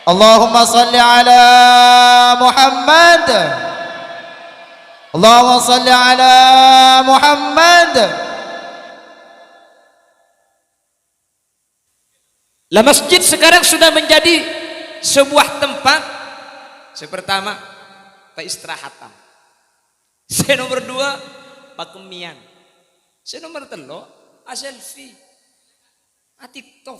Allahumma salli ala Muhammad. Allahumma salli ala Muhammad. Lah masjid sekarang sudah menjadi sebuah tempat pertama peistirahatan. Nomor dua pakemian. Nomor telu selfie. TikTok.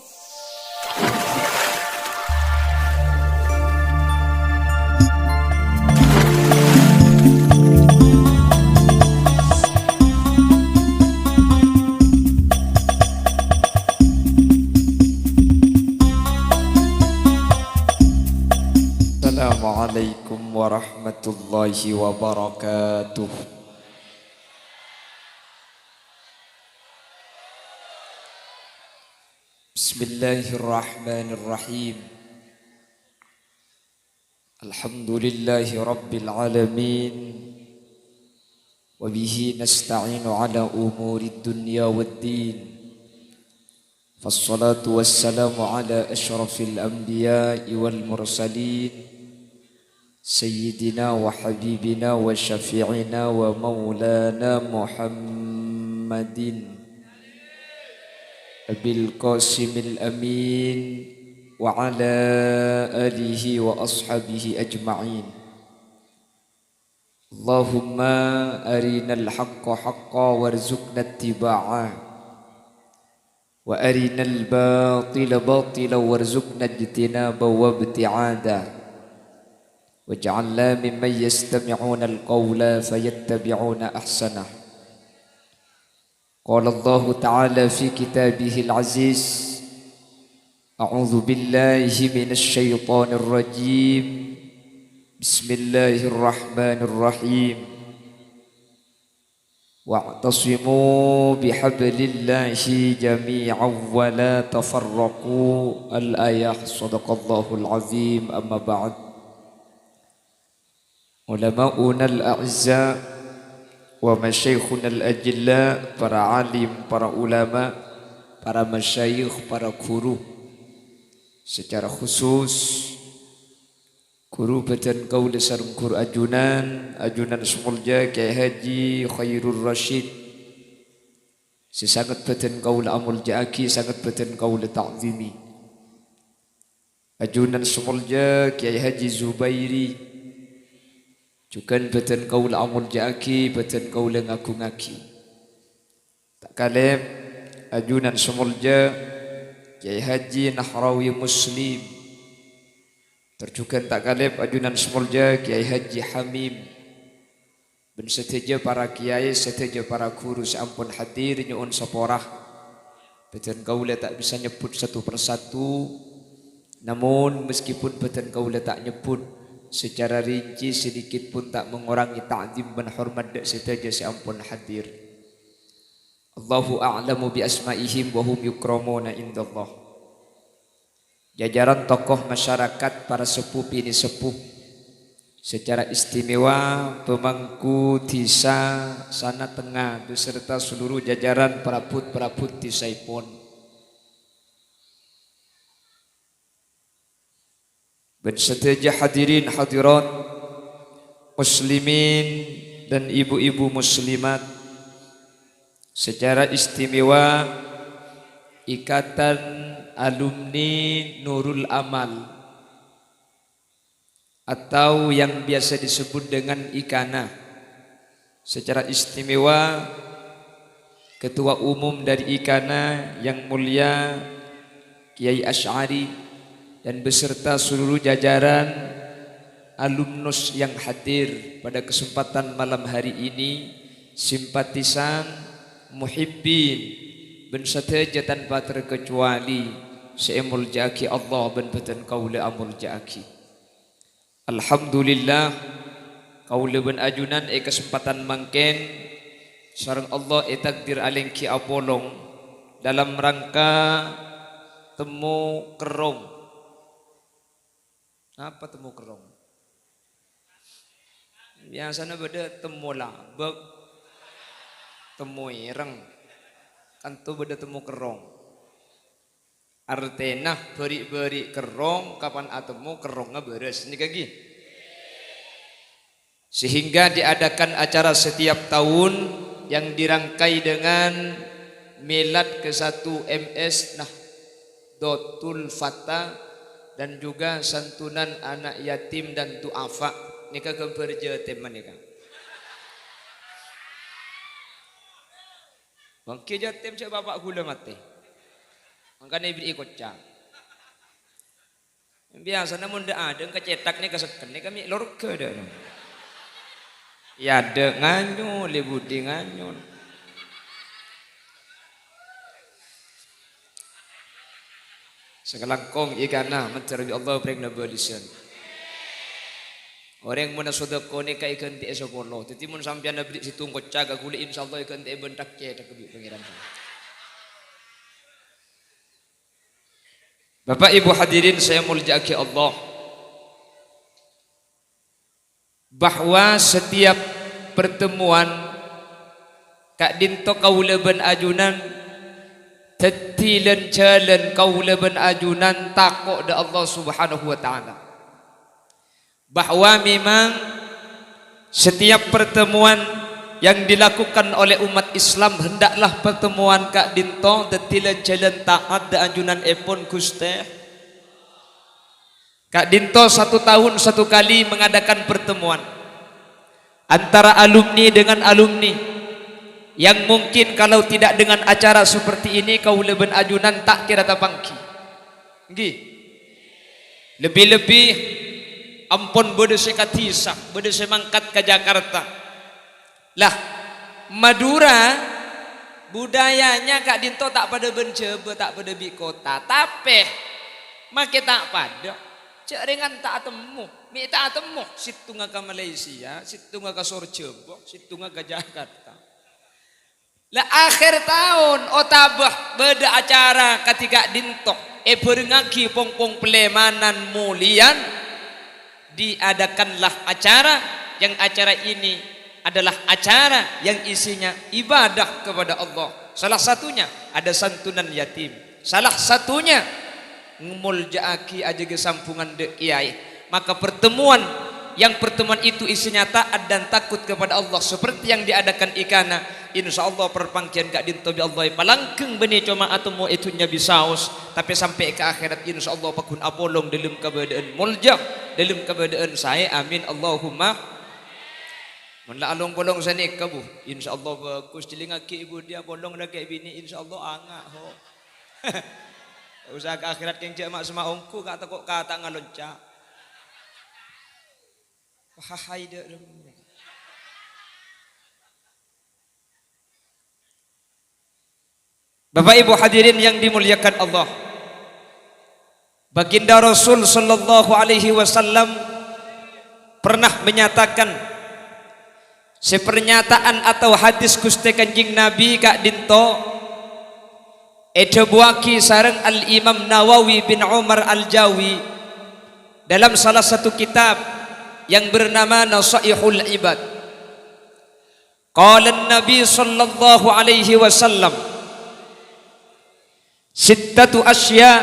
Assalamualaikum warahmatullahi wabarakatuh. Bismillahirrahmanirrahim. Alhamdulillahi rabbil alamin. Wa bihi nasta'inu ala umuri dunya waddin. Fassalatu wassalamu ala ashrafil anbiya'i wal mursalin. Sayyidina wa habibina wa syafi'ina wa maulana Muhammadin Abil Qasimil Amin wa ala alihi wa ashabihi ajma'in. Allahumma arinal haqqa haqqa warzuqna ittiba'ah wa arinal batila batila warzuqna ijtinaba wa ibti'ada. واجعلنا ممن يستمعون القول فيتبعون أحسنه. قال الله تعالى في كتابه العزيز: أعوذ بالله من الشيطان الرجيم. بسم الله الرحمن الرحيم. واعتصموا بحبل الله جميعا ولا تفرقوا. الآية. صدق الله العظيم. أما بعد. Ulama'una al-a'za wa masyayikhuna al-ajilla, para alim, para ulama, para masyayikh, para guru, secara khusus guru badan kaul sareng guru ajunan semulja Kyai Haji Khairur Rasyid, sesangat badan kaul amul ja'aki, sangat badan kaul ta'zimi, ajunan semulja Kyai Haji Zubairi, juga badan kaul amul ja'aki, badan kaul ngaku-ngaki. Tak kalem ajunan semulja Kyai Haji Nahrawi Muslim, terjukan tak kalem ajunan semulja Kyai Haji Hamim, dan seteja para kiai, seteja para guru seampun hadir nyuun saporah. Badan kaul tak bisa nyebut satu persatu, namun meskipun badan kaul tak nyebut secara rinci sedikit pun tak mengurangi ta'zim dan hormat seteja seampun hadir. Allahu a'lamu bi asma'ihim wa hum yukramuna indallah. Jajaran tokoh masyarakat, para sepuh ini sepuh secara istimewa, pemangku desa sana tengah beserta seluruh jajaran perabot desaipun. Dan seteja hadirin hadirat muslimin dan ibu-ibu muslimat, secara istimewa Ikatan Alumni Nurul Amal atau yang biasa disebut dengan IKANA, secara istimewa Ketua Umum dari IKANA yang mulia Kiai Asy'ari dan beserta seluruh jajaran alumnus yang hadir pada kesempatan malam hari ini, simpatisan, muhibbin, ben sateja tanpa terkecuali seemul jaki Allah ben beten kaula amul jaki. Alhamdulillah kaula ben ajunan kesempatan mangken sareng Allah takdir alengki apolong dalam rangka temu kerong. Apa temu kerong? Biasanya beda temu labek, temu ireng, kan tu beda temu kerong. Artena beri-beri kerong kapan atemu kerongnya beres ini kaki. Sehingga diadakan acara setiap tahun yang dirangkai dengan milad ke-1 MS Nahdlatul Fata dan juga santunan anak yatim dan duafa. Nika keberja tema nika. Bangki jatim cak bapak gula mati. Makanya ibri ikut cak. Biasa namun dah ada kecetak ni kesekan ni kami lorke dah. Ya ada nganyo lebudi nganyo. Sekelangkong ikana mencari Allah pernah belisan. Orang mana sodako ni kai ikan ti esokolo. Jadi mun sampian beri situng kocak gule insyaallah ikan ti bentak ke tak kebi pangeran. Bapak Ibu hadirin saya muliakan Allah. Bahwa setiap pertemuan Kak Dinto kaula ben ajunan tetilan jalan kaula ben ajunan takok da Allah Subhanahu wa taala. Bahwa memang setiap pertemuan yang dilakukan oleh umat Islam hendaklah pertemuan Kak Dinto tetilan jalan taat da ajunan epon Gusti. Kak Dinto 1 tahun 1 kali mengadakan pertemuan antara alumni dengan alumni yang mungkin kalau tidak dengan acara seperti ini kau leben ajunan tak kira tapangki. Nggih. Lebih-lebih ampun bode sekatisa, bode semangkat ke Jakarta. Lah, Madura budayanya Kak Dinto tak pada bencebe, tak pada bi kota, tapi make tak pada. Cek ringan tak temu, mi tak temu. Situ ke Malaysia, situ ke Sorjebo, situ ke Jakarta. Lah akhir tahun, otabah beda acara ketika Dinto. Berengaki pong-pong pelemanan mulian. Diadakanlah acara, yang acara ini adalah acara yang isinya ibadah kepada Allah. Salah satunya ada santunan yatim. Salah satunya ngumuljaaki aja kesampungan de kiai. Maka pertemuan itu isinya taat dan takut kepada Allah seperti yang diadakan ikana. Insyaallah perpangkian Kak Dinto bi Allah palangkeng benih cuma atau itunya bisaus tapi sampai ke akhirat insyaallah pakun apolong dalam keadaan mulja dalam keadaan saya amin Allahumma. Menla along bolong sani kabu insyaallah bagus dilingaki ibu dia bolong lagi bini insyaallah angak ho. Usaha ke akhirat yang cek mak sama ongku kata kok kata ngalonca. Wahai dak. Bapak Ibu hadirin yang dimuliakan Allah. Baginda Rasul sallallahu alaihi wasallam pernah menyatakan sepernyataan atau hadis Gusti Kanjeng Nabi Kak Dinto Ejabuaki sareng Al-Imam Nawawi bin Umar Al-Jawi dalam salah satu kitab yang bernama Nasaihul Ibad. Qala Nabi sallallahu alaihi wasallam sittatu asya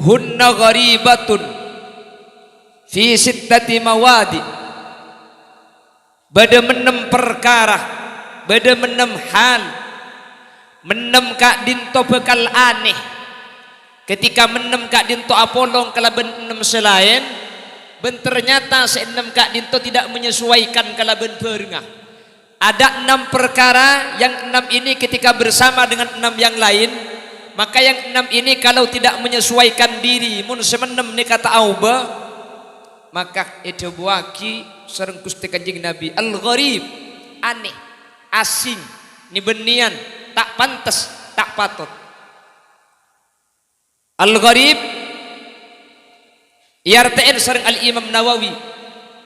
hunna gharibatun fi sittati mawadi. Bada menem perkara, bada menem hal menem Kak Dinto bekal aneh ketika menem Kak Dinto apolong kalaben enem selain ben ternyata seenem Kak Dinto tidak menyesuaikan kalaben berengah. Ada 6 perkara yang 6 ini ketika bersama dengan 6 yang lain maka yang 6 ini kalau tidak menyesuaikan diri mun semenem ni kata auba maka itu buaki sareng Gusti Kanjeng Nabi al-gharib aneh asing ni benian tak pantas, tak patut. Al-gharib yartain sareng Al-Imam Nawawi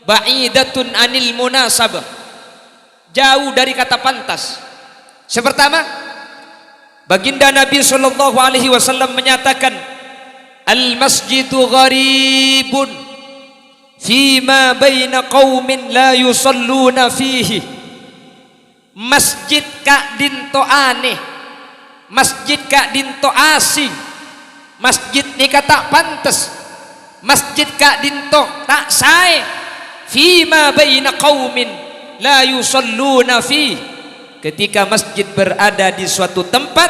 ba'idatun anil munasabah, jauh dari kata pantas. Sepertama, baginda Nabi sallallahu alaihi wasallam menyatakan al-masjidu gharibun fima baina qaumin la yusalluna fihi. Masjid Kak Dinto aneh, masjid Kak Dinto asing masjid nika tak pantes, masjid kak dinto tak sae fima baina qaumin la yusalluna fi. Ketika masjid berada di suatu tempat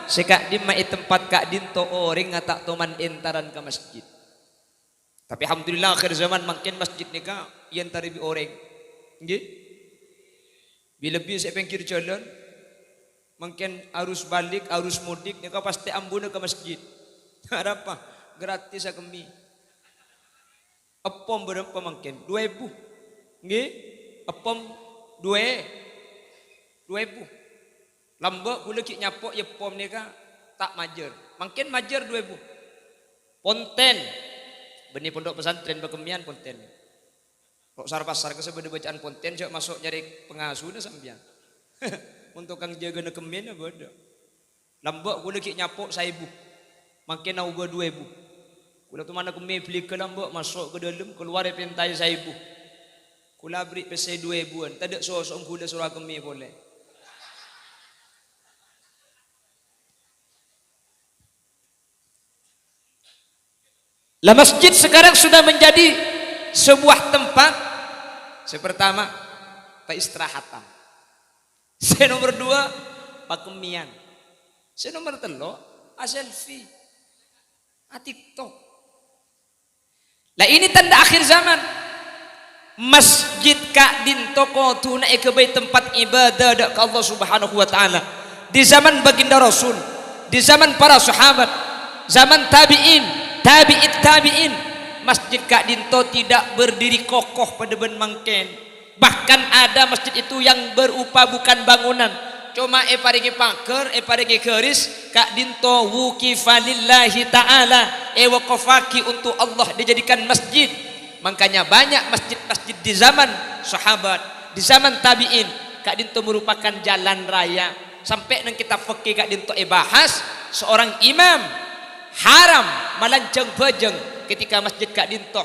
sekak di mai tempat kak dinto orang ngatak toman entaran ke masjid. Tapi alhamdulillah akhir zaman makin masjid nika yen taribi orang nggih. Bila lebih saya pinggir jalan mungkin arus balik, arus mudik nika pasti ambune ke masjid. Apa? Gratis akemi. Apom berapa mungkin? 2.000. Nggih? Apom 2.000. Lambak kula ki nyapok ya pom nika tak majer. Mungkin majer 2.000. Ponten. Benih pondok pesantren Bekemian ponten. Kok pasar ke sebeda bacaan ponten jauh masuk nyari pengasuh na sampean. Untuk kang jaga na kemen bodoh. Lambak kula ki nyapok 1.000. Makin au 2.000. Kula tu mana kemi beli ke lambak masuk ke dalam keluar pentai 1.000. Kula beri pese 2.000-an. Tadak sosok kula surah kemi boleh. Lah masjid sekarang sudah menjadi sebuah tempat pertama peistirahatan. Nomor 2 pakemian. Nomor 3 selfie. TikTok. Lah ini tanda akhir zaman. Masjid kak dinto ko tuna ikebai tempat ibadah dak Allah Subhanahu wa taala. Di zaman baginda Rasul, di zaman para sahabat, zaman tabi'in, masjid kak dinto tidak berdiri kokoh pada ben mangken. Bahkan ada masjid itu yang berupa bukan bangunan, cuma paringi paker, paringi keris, kak dinto wukifa lillahi ta'ala, waqafaki untuk Allah dijadikan masjid. Makanya banyak masjid-masjid di zaman sahabat, di zaman tabi'in, kak dinto merupakan jalan raya. Sampai nang kita fikih kak dinto bahas seorang imam haram malanceng bejeng ketika masjid kak dinto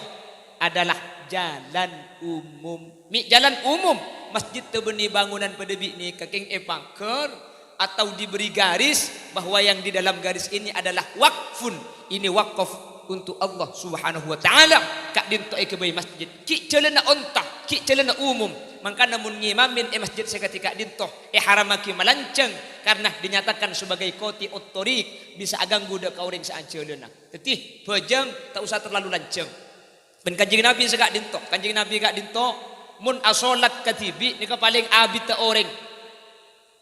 adalah jalan umum. Jalan umum masjid terbeni bangunan pada ni kaking pangker atau diberi garis bahwa yang di dalam garis ini adalah wakfun, ini wakaf untuk Allah Subhanahu wa taala. Kak dinto kebai masjid ki celana ontah, ki celana umum. Maka namun ngimamin masjid seketika dinto haramaki malanceng karena dinyatakan sebagai koti otorik bisa aganggu dak kauring saanceleuna. Tetih bejeng tak usah terlalu lanceng. Ben kanjeng Nabi sekak dinto, kanjeng Nabi kak dinto mun asolat katibi nika paling abit ta orang.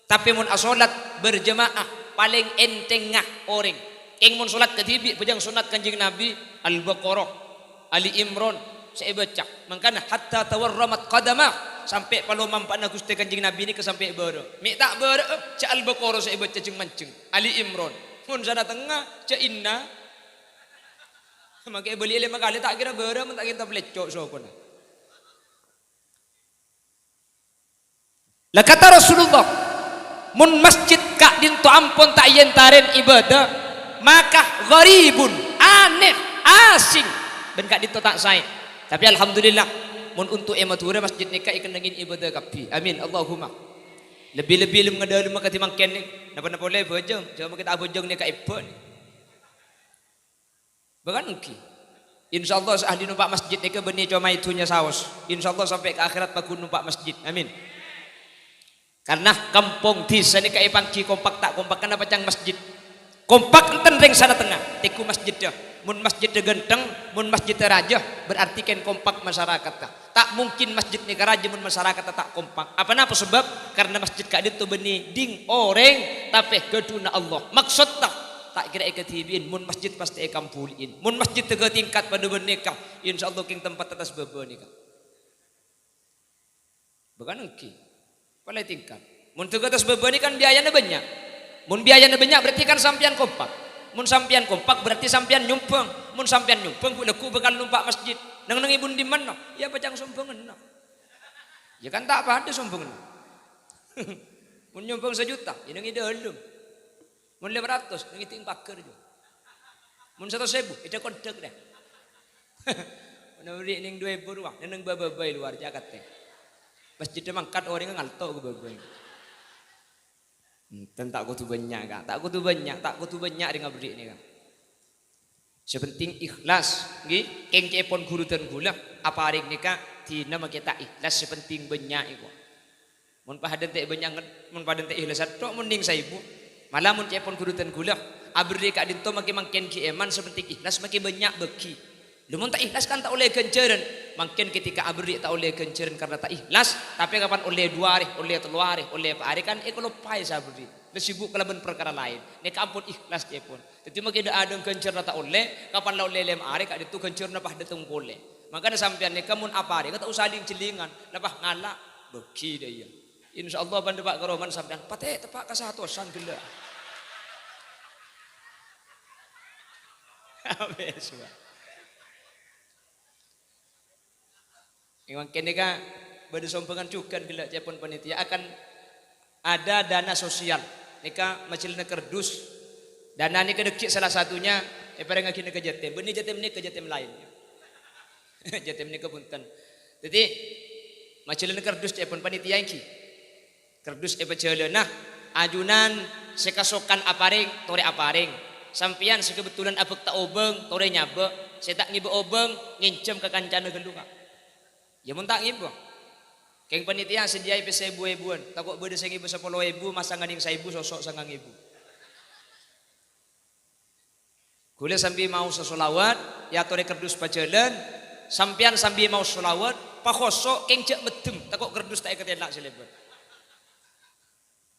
Tapi mun asolat berjemaah paling entengah orang. Ing mun solat katibi bejeng sunat kanjeng Nabi Al-Baqarah, Ali Imran saya baca. Mangkana hatta tawarramat qadamah sampai kalau mampana Gusti kanjeng Nabi ni ke sampai bero. Mi tak bero ca Al-Baqarah saya baca ceng manceng. Ali Imran. Mun sana tengah ca inna. Maka beli 5 kali tak kira bero mun tak kita plecok sokona. Lah kata Rasulullah, mun masjid kak dinto ampun tak yentaren ibadah, maka gharibun, aneh, asing, ben kak dinto tak sae. Tapi alhamdulillah mun untuk ematura masjid nika ikan dengin ibadah kapi. Amin Allahumma. Lebih-lebih lem ngada lem katimbang ken ni. Napa-napa boleh bojong, coba kita bojong ni ka ipon. Bahkan mungkin insyaallah ahli numpak masjid nika beni cuma itunya saos. Insyaallah sampai ke akhirat baku numpak masjid. Amin. Karena kampung desa ni kai pangki kompak tak kompak kan apa cang masjid. Kompak enten ring sana tengah. Tiku masjid dah. Mun masjid de genteng, mun masjid raja berarti kan kompak masyarakat ta. Tak mungkin masjid ni raja mun masyarakat tak kompak. Apa napa sebab? Karena masjid kak itu beni ding orang tapi keduna Allah. Maksud tak kira ikatibin mun masjid pasti kampulin. Mun masjid tega tingkat pada beneka, insyaallah king tempat atas bebe ni kan. Bukan engki. Palai tingkat. Mun tega atas bebe ni kan biayanya banyak. Mun biayanya banyak berarti kan sampian kompak. Mun sampian kompak berarti sampian nyumpeng. Mun sampian nyumpeng ku bakal numpak masjid. Nang ibun di mana? Ya pacang sumpengan. Ya kan tak apa ada sumpengan. Mun nyumpeng 1 juta, ya nang ide helum. Mun 500, nang iting paker jo. Mun 100.000, ida kontak dah. Mun beri ning 2.000 ruang, nang babai luar Jakarta. Masjid mangkat orang ngalto ke babai. Tak kutu banyak kak, tak kutu banyak dengan beri ni kak. Sepenting ikhlas, nggih. Keng cepon guru dan gula apa arek nika dina kita ikhlas sepenting banyak iku. Mun pahaden teh banyak mun pahaden teh ikhlas tok mending saibu. Malah mun cepon guru dan gula abri ka dinto maki mangken ki eman sepenting ikhlas maki banyak beki. Lumun tak ikhlas kan tak oleh kenceran. Mungkin ketika abri tak oleh kenceran karena tak ikhlas, tapi kapan oleh 2 hari, oleh 3 hari, oleh 4 hari kan lupai sabri. Sibuk kelaban perkara lain. Nek ampun ikhlas cepon. Jadi maki ada kenceran tak oleh, kapan la oleh 5 hari kak ditu kenceran pah datang boleh. Makanya sampean nek mun apa hari kata usah celingan, lapah ngalak beki dia. Insyaallah bantu Pak Karoman sampean pateh tepak kasatosan gila. Habis. Yang kini ka berdesompengan juga bila cepon panitia akan ada dana sosial. Nika macilna kerdus. Dana ini kedekik salah satunya pada ngaki ke jatim. Benih jatim ini ke jatim lain. Jatim ini kepunten. Jadi macilna kerdus cepon panitia iki. Kerdus nah ajunan sekasokan aparing tore aparing. Sampian sekebetulan abek tak obeng tore nyabe. Saya tak ngibe obeng ngincem ke kancana geluka. Ya mun tak ngibu. Keng panitia sediai pe 1.000-an. Takut beudeus 10.000 masa nganing 1.000 sosok sangang ibu. Kula sambil mau sesolawat, ya tore kerdus pajalan, sampean sambil mau solawat, pakosok keng cek medem, takut kerdus tak ketelak selebat.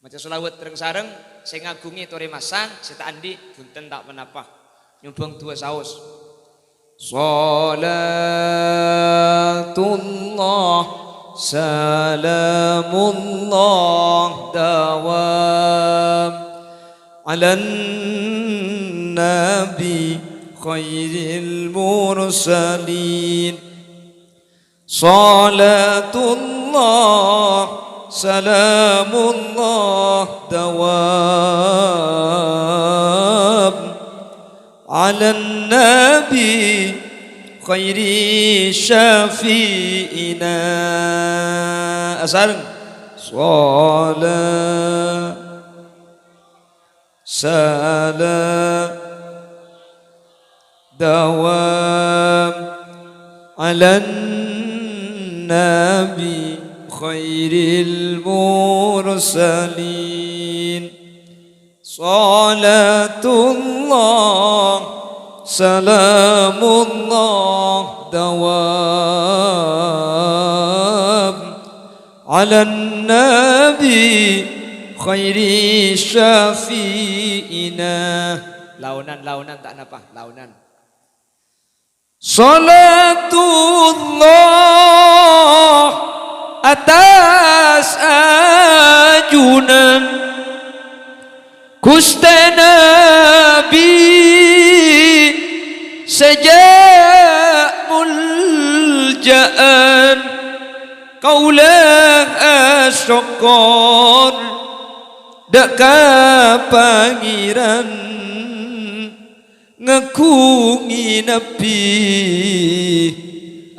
Maca solawat tereng-sareng, saya ngagungi tore masang, saya tak andi, punten tak menapa. Nyumbang 2 saus. Salatullah salamullah dawam ala nabi khairil mursalin. Salatullah salamullah dawam ala nabi khairi syafi'ina. Asal salat salam dawam ala nabi khairil mursalin. Salatullah salamullah dawam ala nabi khairi syafi'ina. Launan tak napa, launan. Salatullah atas ajunan Gusti Nabi sejak muljaan kaulah asyokor deka pangeran ngakungi nabi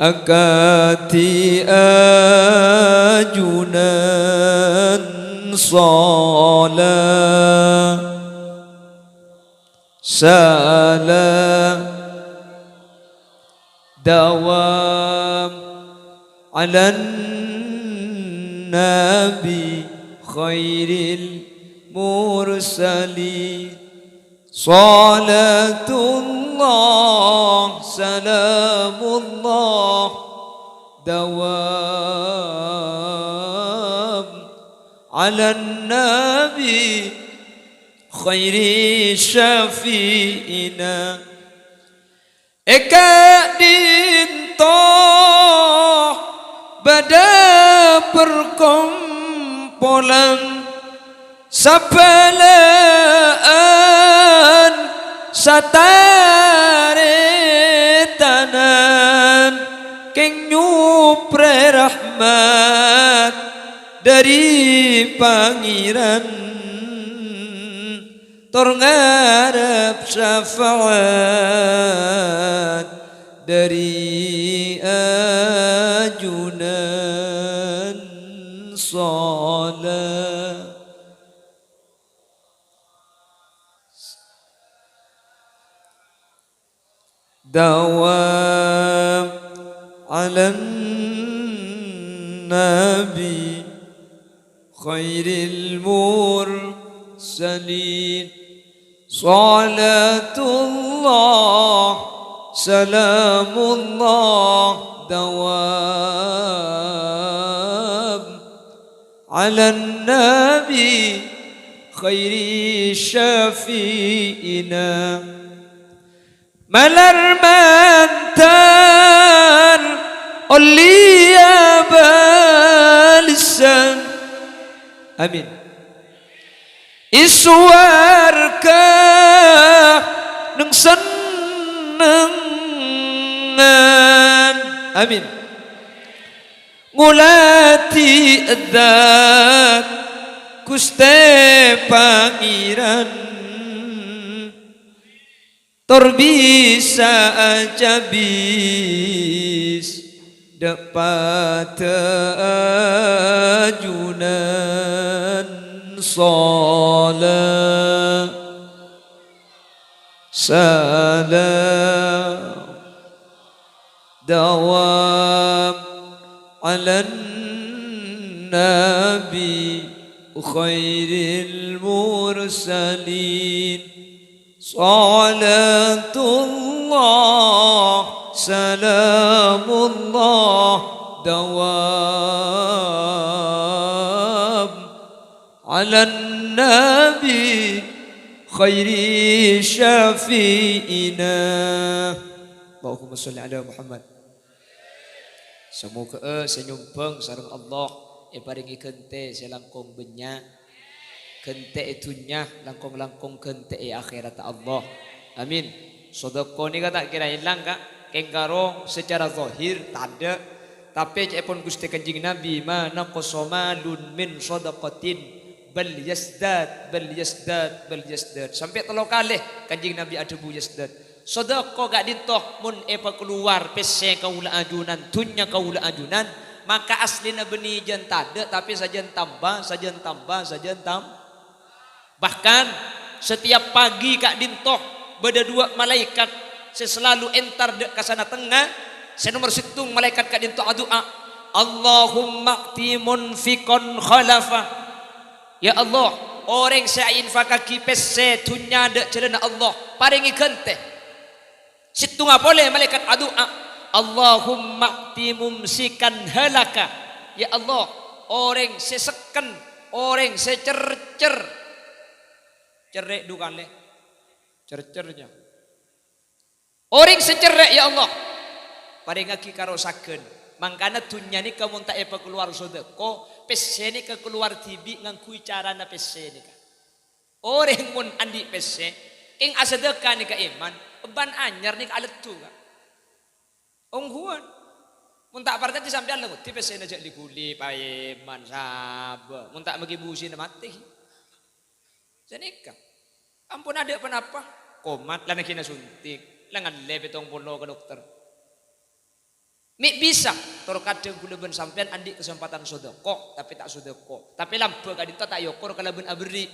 akati ajunan salam salam dawam ala nabi khairil mursalin. Salatullah salamullah dawam ala nabi khairi syafi'ina. Eka dinto pada perkumpulan sapalaan sataretanan keng nyupre rahmat dari pangeran tor ngarep syafaat dari ajunan salat. دوام على النبي خير المرسلين صلاة الله سلام الله دوام على النبي خير شفيئنا ملر mantan Olia balisan Amin Iswarka Neng senengan Amin Ngulati edak Kuste pangiran Tor bisa aja bis dapat ajunan salam salam dawam ala nabi khairil mursalin صلاة الله سلام الله دوام على النبي خير شفيئنا اللهم صل على محمد semoga senyumpeng sareng Allah paringi kente selangkung benya kente itunya langkong-langkong kente akhirat Allah. Amin. Sedekah ni kata kira hilang kak. Kengkaro secara zahir tak ada. Tapi cepon Gusti Kanjeng Nabi mana qasamalun min sedaqatin bal yasdad bal yasdad bal yasdad. Sampai 3 kali Kanjeng Nabi ada bu yasdad. Sedekah gak ditoh mun epa keluar pese kaula ajunan tunya kaula ajunan maka aslina benih jan tade tapi sajen tambah sajen tambah sajen tambah. Bahkan setiap pagi Kak Dintoh beda 2 malaikat saya selalu entar dek kasana tengah saya nomor situng malaikat Kak Dintoh doa Allahumma timun fikon khalafa ya Allah orang saya infakaki pese tunya dek celana Allah paringi kente situng apa boleh malaikat doa Allahumma timum sikan halaka ya Allah orang sesekan orang secercer cerek dukane cercernya orang secerek ya Allah paringaki karo saken mangkana tunya ni kamu tak epa keluar sedekah pesse ni ke keluar tibi ngangkui carana pesse ni ka orang mun andi pesse king asedekah ni ka iman ban anyar ni ka aletu ka onghuan mun tak parta disampean lho ti pesse na jak likuli paeman sab mun tak magibusi na mati Senika. Ampun ada penapa? Komat lan kina suntik. Langan lebe tong polo ke dokter. Mi bisa tor kadang kula ben sampean andi kesempatan sedekah tapi tak sedekah. Tapi lampu kadita tak yokor kalaben abri.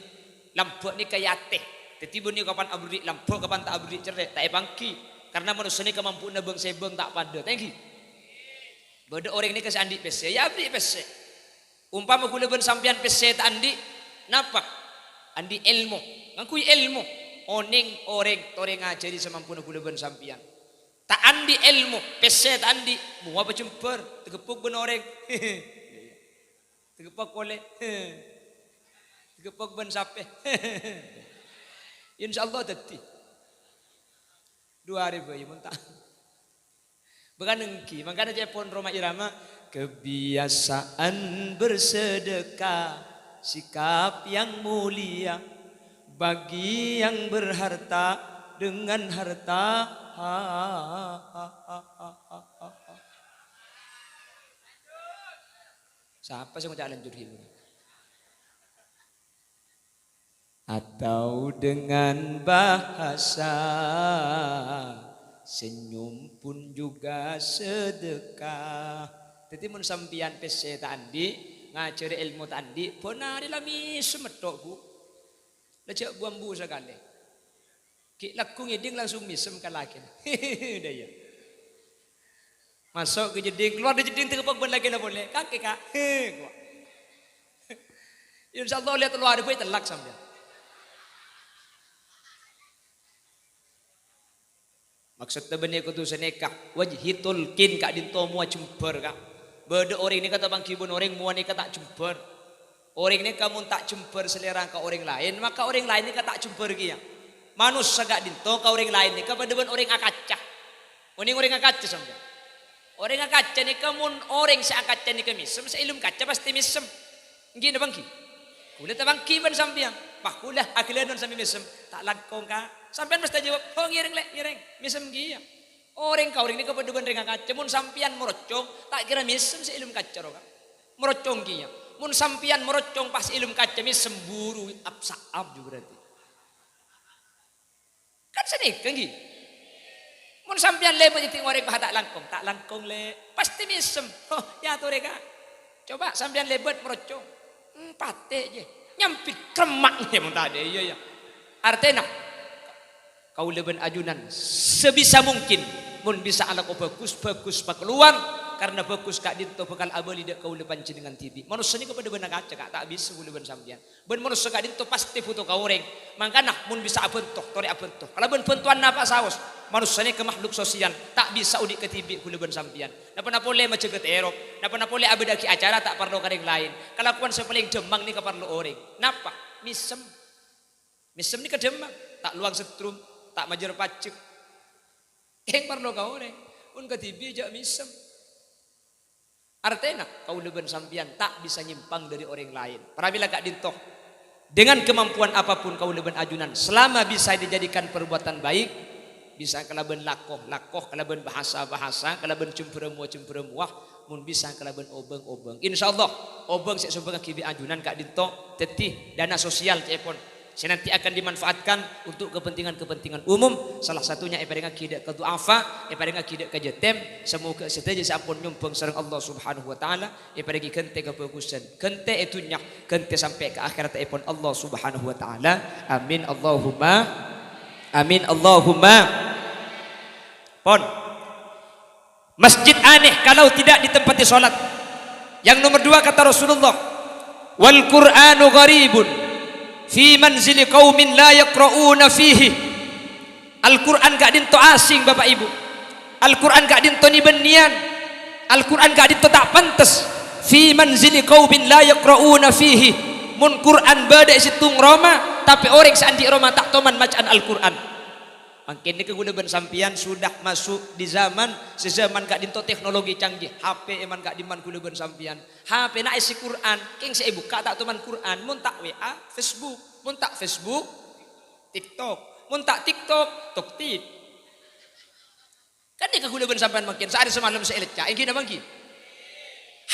Lampu ni kayate. Tetiba ni kapan abri lampu kapan tak abri cerek tak epangki. Karena manusia ni kemampuan beng sebeng tak pada. Thank you. Bada orang ni kasi andi pese. Ya abri pese. Umpama kula ben sampean pese tak andi. Napa? Andi ilmu, ngakui ilmu, oning orang toreng ngajari semampuna kula ben sampian. Tak andi ilmu, pese tak andi, mua berjemper, tegepuk ben orang, tegepuk oleh, tegepuk ben sape. Insyaallah tadi 2000 ya muntah. Bukan engki, makanya Jepun Roma Irama kebiasaan bersedekah. Sikap yang mulia bagi yang berharta dengan harta. Siapa sih mau lanjut ini? Atau dengan bahasa senyum pun juga sedekah. Jadi mun sampian pese tadi ngajari ilmu tadi pernah dilami semetok bu lejak buambu sekali Ki laku ngeding langsung misem kan laki. Daya. Masuk ke jeding, keluar dari jeding terkepak ben lagi lah boleh. Kakek kak. Insyaallah lihat luar pun telak sampai. Maksudnya benih kutu senekah wajhitul kin kak dinto mua jember kak. Beda orang ini kata bang kibun orang mua ni kata jember. Orang ini kamu tak jember selera ke orang lain, maka orang lain ini kata jember kia. Manusia gak dinto ke orang lain ni kepada orang akacah. Orang akacah sampai. Orang akacah ni kamu orang seakacah ni kemisem, seilum kaca pasti misem. Gini bangki. Kulit bangki ban sambiang. Pak kulah akilanon sambil misem. Tak langkong ka. Sampian mesti jawab. Oh ngiring misem gia. Orang kau orang ni kepada orang akacah. Mun sampian merocong tak kira misem seilum kaca roka. Merocong gia. Mun sampian merocong pas ilum kaca misem buru absaab juga berarti. Kan senik kan gitu. Mun sampean lebat itu orang bah tak langkong le pasti misem. Oh ya tuh reka. Coba sampean lebat merocong. Pate je. Nyampi kremaknya mun tadi iya ya. Artinya kau leben ajunan sebisa mungkin mun bisa ala kau bagus pak keluar karena bagus kak dinto bekal abali dak kau leban dengan TV. Manusia ni kepada benar kaca kak tak bisa kau leban sampean. Ben manusia kak dinto pasti foto kau orang. Mangkana mun bisa abentoh, tori abentoh. Kalau ben pentuan napa saus. Manusia ni ke makhluk sosial tak bisa udik ke TV kau leban sampean. Napa boleh macam ke Erop. Napa boleh abadaki acara tak perlu kadang lain. Kelakuan sepaling demang ni ke perlu orang. Napa? Misem. Misem ni ke demang. Tak luang setrum, tak majer pacuk. Yang perlu kau orang. Un ke TV jak misem. Artinya kau leben sampian tak bisa nyimpang dari orang lain. Apabila kak dintoh dengan kemampuan apapun kau leben ajunan selama bisa dijadikan perbuatan baik, bisa kalaben lakoh, kalaben bahasa, kalaben cemperemuah, mun bisa kalaben obeng. Insyaallah obeng sik sebagai kibi ajunan kak dintoh tetih dana sosial telepon. Nanti akan dimanfaatkan untuk kepentingan umum. Salah satunya ibaratnya kidak ke duafa, ibaratnya kidak ke jetem. Semoga seteja sampun nyumpeng sareng Allah Subhanahu wa taala, ibaratnya kente kebagusan. Kente itu nyak, kente sampai ke akhirat ipun Allah Subhanahu wa taala. Amin Allahumma. Amin Allahumma. Pon. Masjid aneh kalau tidak ditempati salat. Yang nomor 2 kata Rasulullah, wal Qur'anu gharibun fi manzili qaumin la yaqra'una fihi. Al-Quran gak dinto asing Bapak Ibu. Al-Quran gak dinto nibenian. Al-Quran gak dinto tak pantas. Fi manzili qaumin la yaqra'una fihi. Mun Quran bada situng Roma tapi orang seandi Roma tak toman bacaan Al-Quran. Makin ni kegunaban sampian sudah masuk di zaman sezaman gak dinto teknologi canggih. HP eman gak diman kegunaban sampian. HP nak isi Quran, king saya buka tak teman Quran, mun tak WA, Facebook, mun tak Facebook, TikTok, mun tak TikTok, Toktik. Kan ni kegunaban sampian makin. Saat semalam saya lecak, yang kena bangki.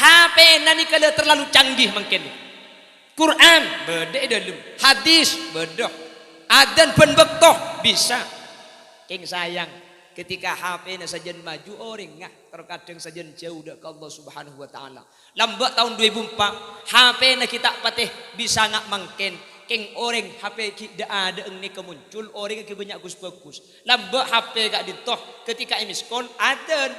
HP nani kalau terlalu canggih makin. Quran beda dalam, hadis beda, adan penbektoh bisa. King sayang ketika HP na sajen maju orang ngah terkadang sajen jauh dak ke Allah Subhanahu wa taala. Lambat tahun 2004 HP na kita patih bisa ngak mangken. King orang HP dak ada engni kemuncul orang ke banyak bagus. Lambat HP gak ditoh ketika imiskon adan.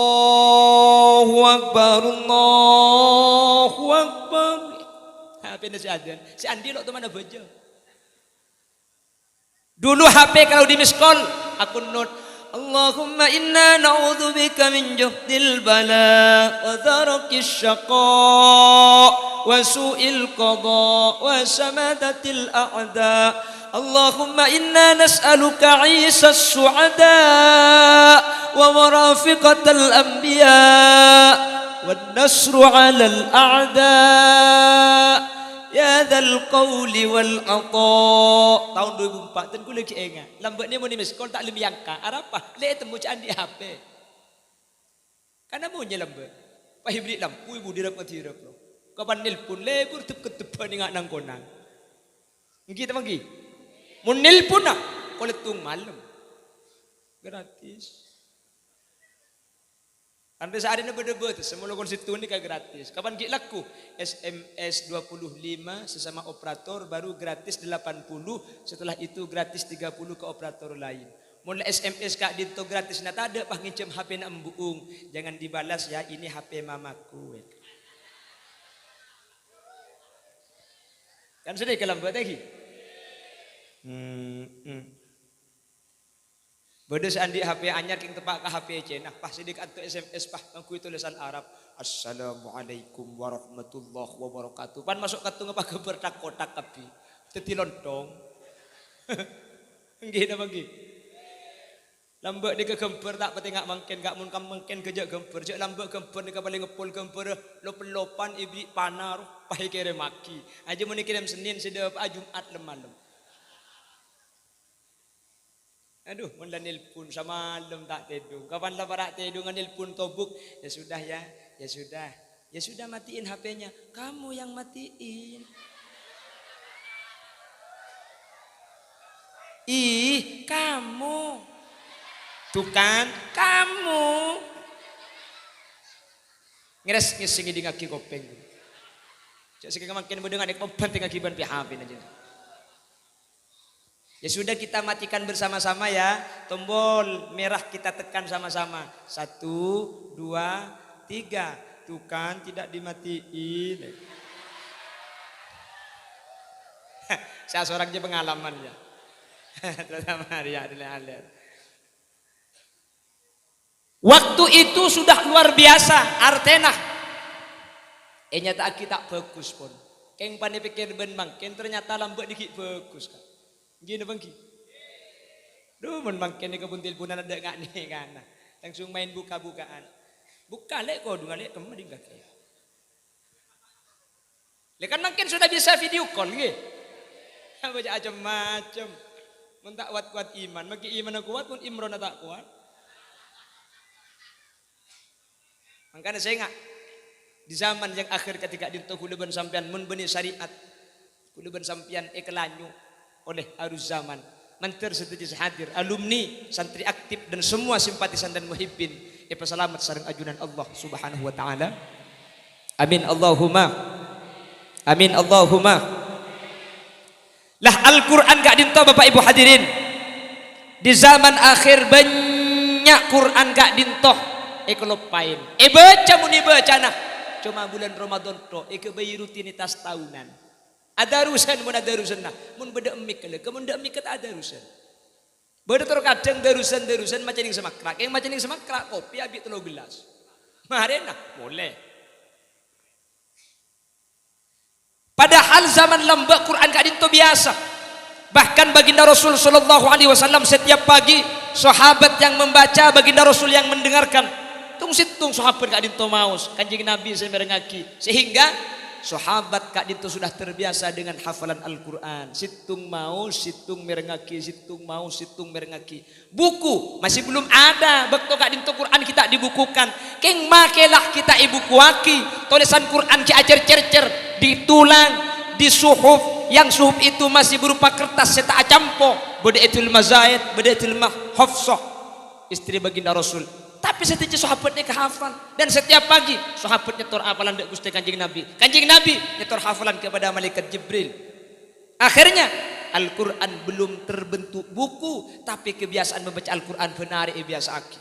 Allahu akbar Allahu akbar. HP na si adan. Si Andi lo teman baca. Dulu HP kalau di miss call aku note Allahumma inna na'udzubika min juhdil bala wa dharakis syaqa wa su'il qada wa samadatil a'da. Allahumma inna nas'aluka 'isas su'ada wa marafiqatal anbiya wan nasru 'alal a'da. Ya dzal qauli wal ata. Tahun 2004 ten ku lagi ingat. Lambat ni mun miss call tak lem yangka. Arapa? Le temu caan di HP. Karena mo nya lambat. Pa hibri lampu ibu dirap ngatirap lo. Kapan nelpon lebur tep ketepan ngak nang konang. Ngi ta manggi. Mun nelpon nak koletung malam. Gratis. Sampai saat ini berdebut, semua logon situ ini kan gratis. Kapan gak laku? SMS 25 sesama operator baru gratis 80, setelah itu gratis 30 ke operator lain. Mulai SMS kak dinto gratis nah tak ada pah ngincem HP nak embuung. Jangan dibalas ya, ini HP mamaku. Kan sudah kelam buat lagi. Bodoh seandi HP anyar king tepak ke HP Cina. Pas sidik atau SMS pah ngakui tulisan Arab. Assalamualaikum warahmatullahi wabarakatuh. Pan masuk katu ngapa kebertak kotak kapi. Teti lontong. Nggih napa nggih? Lambek di kegemper tak pati ngak mangken gak mun kam mangken kejak gemper. Jek lambek gemper ni paling ngepul gemper lop-lopan ibri panar pai kere maki. Aja mun kirim Senin sedep Jumat lemalem. Aduh, mun nelpon sama malam tak tedung. Kapan lah para tedung nelpon tobuk? Ya sudah ya, ya sudah. Ya sudah matiin HP-nya. Kamu yang matiin. Ih, kamu. Tuh kan, kamu. Ngeres ngising di ngaki kopeng. Cak sing makin mendengar nek penting akiban PHP aja. Ya sudah kita matikan bersama-sama ya. Tombol merah kita tekan sama-sama. 1, 2, 3. Tuh kan tidak dimatiin. Saya seorang aja pengalaman ya. Terutama Maria lihat. Waktu itu sudah luar biasa. Artena. Nyata kita bagus pun. Keng pani pikir ben mangken ternyata lambek dikit bagus kan. Gini bangki. Duh mun mangken ni kebuntil punan ada gak nih kan. Langsung main buka-bukaan. Buka lek kau dungan lek kamu dingkat. Lek kan mangken sudah bisa video call nggih. Baca macam-macam. Mun tak kuat iman, maki iman kuat pun imron tak kuat. Makanya saya enggak di zaman yang akhir ketika dinto kuluban sampean mun benih syariat. Kuluban sampean kelanyu oleh arus zaman. Manter setuju hadir alumni, santri aktif dan semua simpatisan dan muhibbin. Selamat sareng ajunan Allah Subhanahu wa taala. Amin Allahumma. Amin Allahumma. Lah Al-Qur'an gak dinto Bapak Ibu hadirin. Di zaman akhir banyak Quran gak dinto kelopain. Baca muni baca nah. Cuma bulan Ramadan to bayi rutinitas tahunan. Ada urusan mun ada urusan nah. Mun beda emik kele, kemun da emik ada urusan. Beda terkadang darusan macam ning semakrak. Yang macam ning semakrak kopi abi 3 gelas. Mare nah, boleh. Padahal zaman lembak Quran gak dinto biasa. Bahkan baginda Rasul sallallahu alaihi wasallam setiap pagi sahabat yang membaca, baginda Rasul yang mendengarkan. Tung situng sahabat gak dinto maus. Kanjeng Nabi semerengaki. Sehingga sahabat kak dinto sudah terbiasa dengan hafalan Al-Quran. Situng mau, situng merengaki, situng mau, situng merengaki. Buku masih belum ada. Bekto kak dinto Quran kita dibukukan. Keng makelah kita ibukuaki. Tulisan Quran ki ajar cercer ditulang di suhuf. Yang suhuf itu masih berupa kertas seta acampo. Badaitul mazaid, badaitul mahfsah. Istri baginda Rasul. Tapi setiap sahabatnya kehafal dan setiap pagi sahabat nyetor hafalan dari Gusti Kanjeng Nabi. Kanjeng Nabi nyetor hafalan kepada malaikat Jibril. Akhirnya Al-Quran belum terbentuk buku, tapi kebiasaan membaca Al-Quran benar biasa aki.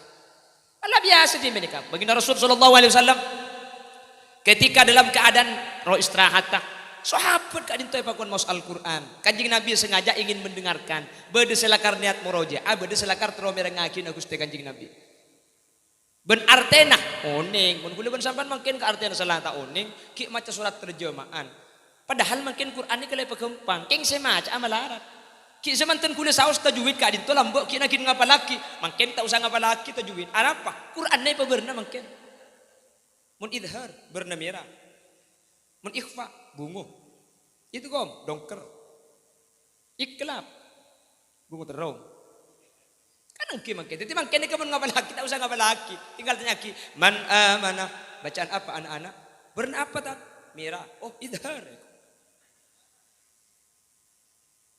Allah biasa di mereka. Baginda Rasul sallallahu alaihi wasallam ketika dalam keadaan roh istirahat, sahabat kak dinto pakon maus Al-Quran. Kanjeng Nabi sengaja ingin mendengarkan. Bede selakar niat murojaah, bede selakar teromерengaki na Gusti Kanjeng Nabi. Ben artena oning, mun kula ben sampean mungkin ke artena salah ta oning, ki maca surat terjemahan. Padahal mungkin Quran ni kelai pegempang, keng se maca amalarap. Ki semanten kula saos tajwid ka dinto lambok ki nakin ngapalaki, mungkin tak usah ngapalaki tajwid. Apa? Quran ni paberna mungkin. Mun idhar berna merah. Mun ikhfa bungu. Itu kom dongker. Iklab bungu terong. Kan mungkin. Jadi mungkin kamu ngapalaki, tak usah ngapalaki. Tinggal tanya ki, man mana bacaan apa anak-anak? Berna apa tak? Merah. Oh idhar.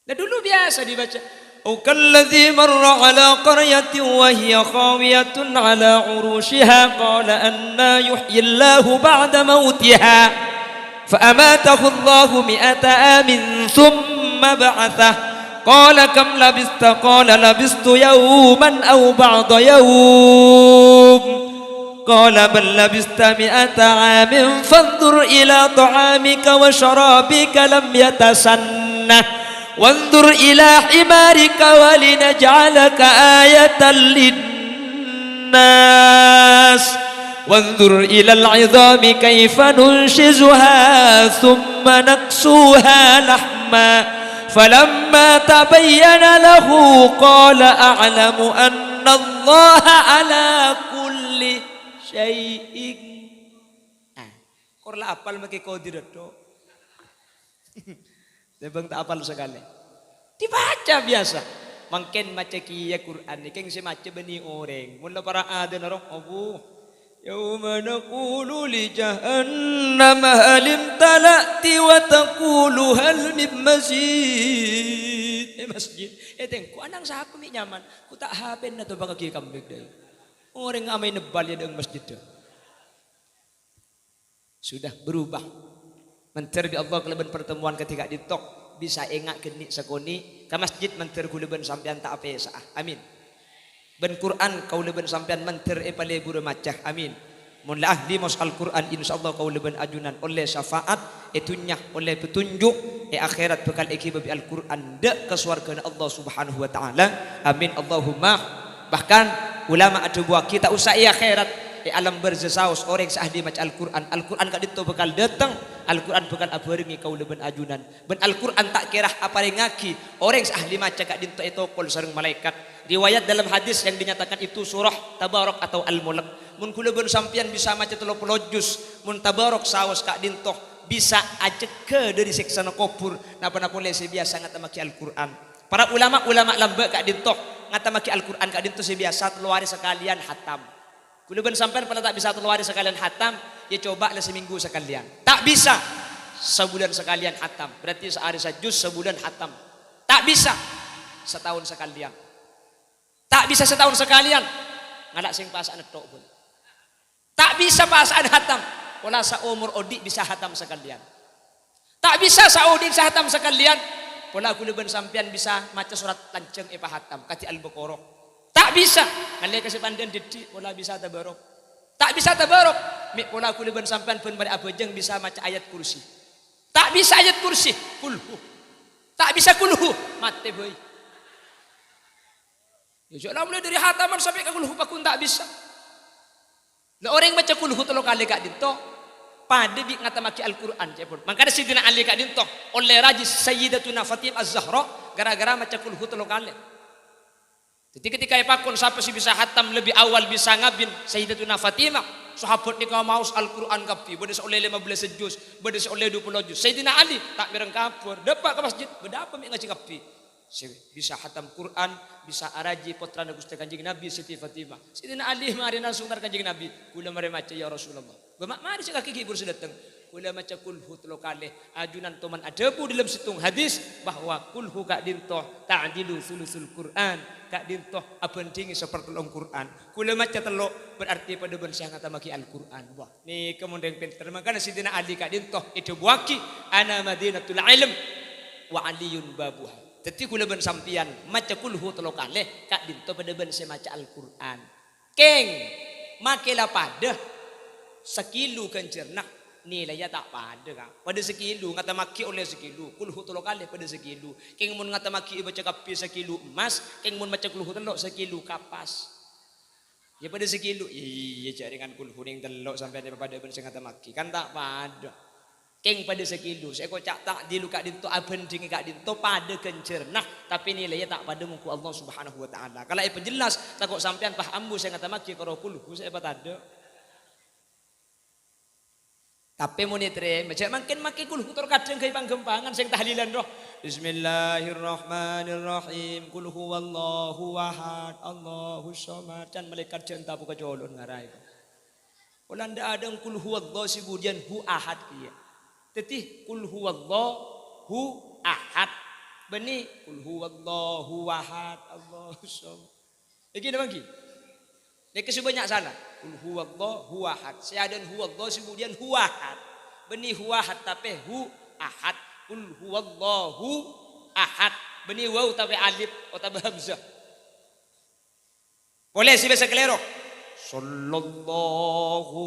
Nah dulu biasa dibaca. أو كالذي مر على قرية وهي خاوية على عروشها قال أنى يحيي الله بعد موتها فأماته الله 100 عام ثم بعثه قال كم لبثت قال لبثت يوما أو بعض يوم قال بل لبثت 100 عام فانظر إلى طعامك وشرابك لم يتسنه وانظر إلى حمارك ولنجعلك آية للناس وانظر إلى العظام كيف ننشزها ثم نكسوها لحما فلما تبين له قال أعلم أن الله على كل شيء korla apal make kodir do Debang tak apal sekali. Dibaca biasa. Mungkin maca kiya Quran ni keng si maca beni orang. Mula para ada narok abu. Yauma naqulu li jahannam hal imtala'ti wa taqulu hal min mazid. Masjid. Tengku anang sa aku mi nyaman. Ku tak haben na to baka kiya kambig day. Orang amay nebal ya deng masjid do. Sudah berubah. Menterbi Allah keleban pertemuan ketika ditok bisa engak genik sekoni ke masjid menter kuleban sampean tak apa sah amin ben Quran kau leban sampean menter pale buru macah amin mun la ahli mas al Quran insyaallah kau leban ajunan oleh syafaat etunya oleh petunjuk akhirat bekal ekib bi al Quran de ke surga Allah Subhanahu wa taala amin Allahumma bahkan ulama ada buah kita usah akhirat alam berzesaus orang sahdi maca Al-Quran Al-Quran kak dito bakal datang Al-Quran bakal abarengi kau leben ajunan ben Al-Quran tak kirah apa ngaki orang sahdi maca kak dito itu kol sareng malaikat riwayat dalam hadis yang dinyatakan itu surah Tabarok atau Al-Mulk mun kuleben sampian bisa maca 30 juz mun Tabarok saos kak dito bisa ajeke dari siksa kubur napa-napa le biasa ngatamaki Al-Quran para ulama lambe kak dito ngatamaki Al-Quran kak dito biasa telu hari sekalian hatam Kuluban sampai pada tak bisa 3 hari sekalian hatam, ya coba lah seminggu sekalian. Tak bisa sebulan sekalian hatam. Berarti sehari sejuz sebulan hatam. Tak bisa setahun sekalian. Tak bisa setahun sekalian. Ngalak sing pasaan tok pun. Tak bisa pasaan hatam. Wala sa umur odi bisa hatam sekalian. Tak bisa sa odi bisa hatam sekalian. Wala kuluban sampean bisa maca surat lanceng epah hatam kati Al-Baqarah. Tak bisa. Ngalai kasih pandian didi, pola bisa tabarok. Tak bisa tabarok. Mik pola kuliban sampean pun pada abajeng bisa maca ayat kursi. Tak bisa ayat kursi. Kulhu. Tak bisa kulhu. Mate boy. Ya jangan mulai dari hataman sampai ke kulhu pakun tak bisa. Lah orang baca kulhu 3 kali kak dito. Pada bi ngatamaki Al-Quran cepun. Makanya Sidina Ali kak dito oleh rajis Sayyidatuna Fatimah Az-Zahra gara-gara maca kulhu 3 kali. Jadi ketika ipakun siapa sih bisa hatam lebih awal bisa ngabin Sayyidatuna Fatimah sahabat ni kau maus Al-Quran kapi beda oleh 15 juz beda oleh 20 juz Sayyidina Ali tak bereng kapur dapat ke masjid berapa mi ngaji kapi bisa hatam Quran bisa araji putra Gusti Kanjeng Nabi Siti Fatimah Sayyidina Ali mari langsung tar Kanjeng Nabi kula mari maca ya Rasulullah bamak mari sing kaki hibur sedateng kula maca kulhu 3 kali ajunan toman adabu dalam situng hadis bahwa kulhu kak dintoh ta'dilu sulusul Quran kak dintoh abendingi seperti Al-Quran kula maca telok berarti pada bensia ngatamaki Al-Quran wah ni kemudian pinter makanya Sidina Ali kak dintoh itu buaki ana madinatul ilm wa aliyun babuha jadi kula ben sampian maca kulhu 3 kali kak dintoh pada bensia maca Al-Quran keng makela pada sekilo kencernak nilainya tak pada kan pada sekilo ngatamaki oleh sekilo kulhu 3 kali pada sekilo keng mun ngatamaki baca kapi sekilo emas keng mun baca kulhu 3 sekilo kapas ya pada sekilo iya jaringan kulhu ning 3 sampai pada ben sing ngatamaki kan tak pada keng pada sekilo saya kocak tak diluka dinto abending kak dinto pada kencernah tapi nilainya tak pada muku Allah Subhanahu wa taala kalau penjelas takut sampean paham bu saya ngatamaki karo kulhu saya ada tapi monitre macam makin makin kulhu kadang kaya panggempangan sing tahlilan roh Bismillahirrahmanirrahim kul huwallahu ahad Allahus samad can malaikat cinta buka jolon ngarai ulah ndak ada kul huwallahu sibudian hu ahad kieu tetih kul huwallahu ahad Beni kul huwallahu ahad Allahu samad. Iki napa iki? Nek banyak salah. Kul huwallahu ahad. Seadan huwallahu kemudian huwahad. Beni huwahad tapi hu ahad. Kul huwallahu ahad. Beni waw tapi alif atau hamzah. Boleh sih bahasa kelero. Sallallahu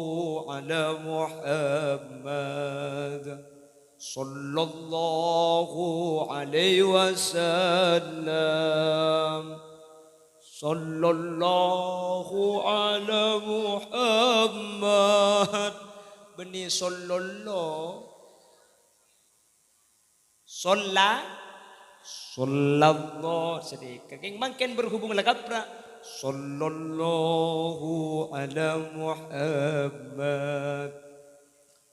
ala Muhammad. Sallallahu alaihi wasallam. Sallallahu ala Muhammad. Beni sallallahu. Sallallahu sedikit. Keng makin berhubung lagap pra. Sallallahu ala Muhammad.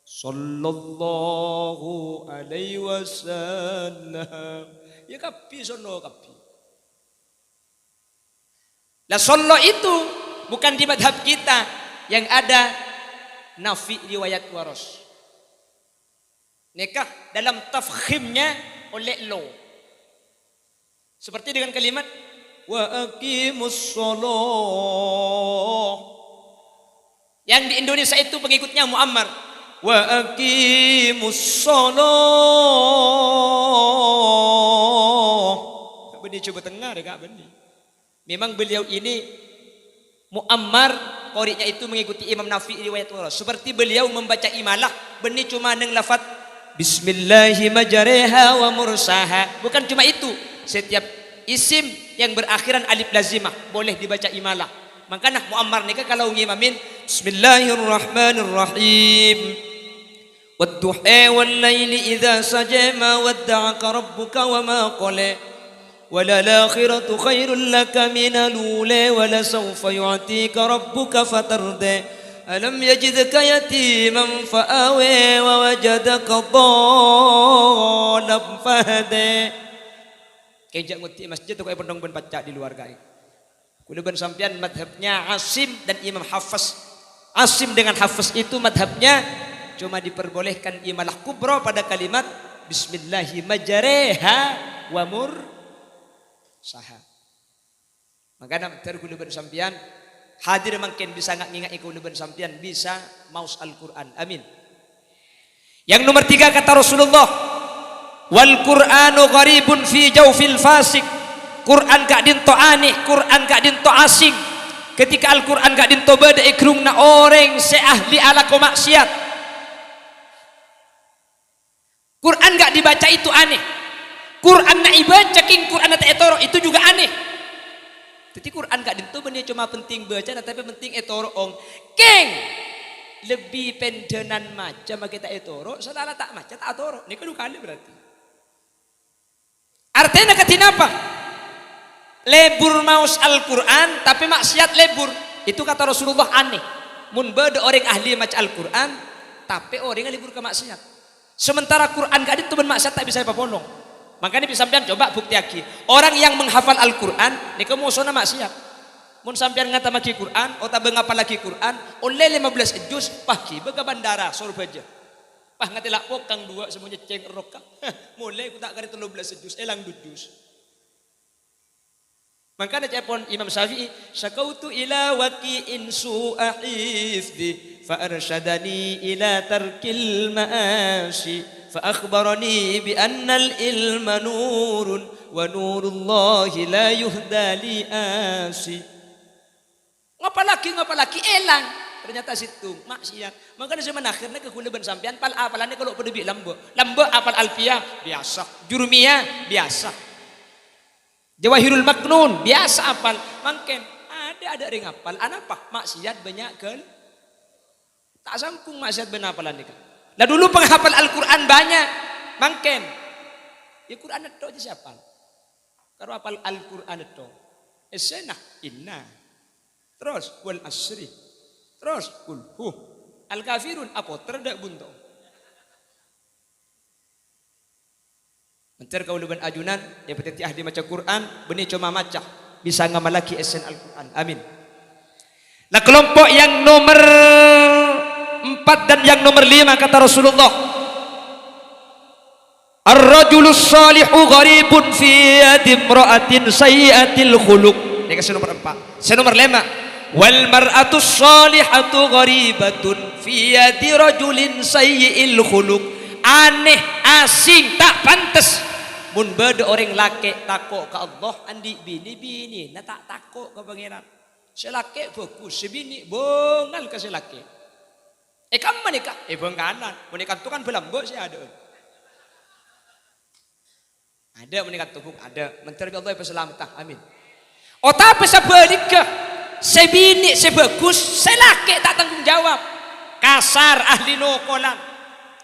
Sallallahu alaihi wasallam. Ya kapi sono kapi. Lah sallallahu itu bukan di madhab kita yang ada nafi riwayat waros. Nikah dalam tafkhimnya oleh lo. Seperti dengan kalimat wa aqimus shalah. Yang di Indonesia itu pengikutnya Muammar. Wa aqimus shalah. Benih coba tengah deh Kak Benih. Memang beliau ini Muammar qori'nya itu mengikuti Imam Nafi riwayat waras. Seperti beliau membaca imalah benih cuma neng lafaz bismillahi majariha wa mursaha. Bukan cuma itu. Setiap isim yang berakhiran alif lazimah boleh dibaca imalah. Makanya Muammar nikah kalau ngimamin bismillahirrahmanirrahim. Wadduha wal laili idza saja ma wadda'aka rabbuka wa ma qala. وللآخرة خير لك من الأولى ولسوف يعطيك ربك فترضى ألم يجدك يتيما فآوى ووجدك ضالا فهدى. Kejak nguti masjid tu kau pendong ben baca di luar gai. Kudu ben sampean madhabnya Asim dan Imam Hafiz. Asim dengan Hafiz itu madhabnya cuma diperbolehkan imalah kubra pada kalimat Bismillahi majariha wa saha. Makanya tergulu bersampian hadir makin bisa ngingat ikut bersampian bisa maus Al-Quran. Amin. Yang nomor 3 kata Rasulullah, wal Qur'anu gharibun fi jawfil fasik. Quran gak dinto aneh, Quran gak dinto asing. Ketika Al-Quran gak dinto beda ikrungna orang seahli ala ko maksiat. Quran gak dibaca itu aneh. Quran na ibaca king Quran na etoro itu juga aneh. Jadi Quran gak dintu benih cuma penting baca tapi penting etoro ong. King lebih pendenan maca kita etoro, saudara tak maca tak etoro. Ini kedua kali berarti. Artinya ketinapa? Lebur maus Al-Quran tapi maksiat lebur. Itu kata Rasulullah aneh. Mun beda orang ahli maca Al-Quran tapi orang yang lebur ke maksiat. Sementara Quran gak dintu ben maksiat tak bisa apa-apa. Makanya bisa sampean coba bukti lagi. Orang yang menghafal Al-Quran, ini kamu sona maksiat. Mun sampean ngata maki Quran, atau mengapal lagi Quran, oleh 15 juz pagi bega bandara Surabaya. Pah ngati lakpok kang 2 semuanya ceng roka. Mulai ku tak kari 13 juz, elang 2 juz. Makanya cepon Imam Syafi'i, syakautu ila waqi'in su'a hifdi fa arsyadani ila tarkil ma'asi. فأخبرني بأن العلم نور ونور الله لا يهدى لآسي. Ngapalaki elang ternyata situ maksiat. Makanya zaman akhirnya kekuleban sampean pal apalannya kalau pedebik lambo apal alfiyah biasa, jurumiyah biasa, jawahirul maknun biasa apal. Mungkin ada ring apal anapa maksiat banyak kan tak sangkung maksiat benar apalan nikah. Lah dulu penghafal Al-Quran banyak, mungkin. Ya Quran itu aja siapa? Kalau hafal Al-Quran itu, esenah inna, terus wal asri, terus kulhu, al-kafirun apa terdak buntu. Mencer kau leban ajunan, yang petiti ahli maca Quran, benih cuma maca, bisa ngamalaki esen Al-Quran. Amin. Nah kelompok yang nomor 4 dan yang nomor 5 kata Rasulullah, Ar-rajulus salihu gharibun fi yadi imra'atin sayyi'atil khuluq. Ini kasih nomor 4. Saya nomor 5. Wal mar'atus salihatu gharibatun fi yadi rajulin sayyi'il khuluq. Aneh, asing, tak pantas mun beda orang laki takok ke Allah andi bini na tak takok ke pangeran. Selaki bagus, sebini bongal ke selaki. Kamu menikah? Bengkanan. Menikah itu kan belambok sih ada. Ada menikah tubuh, ada. Menteri Allah berselamtah, amin. Oh tapi sebaliknya, sebini sebagus, selaki tak tanggung jawab. Kasar, ahli nokolan.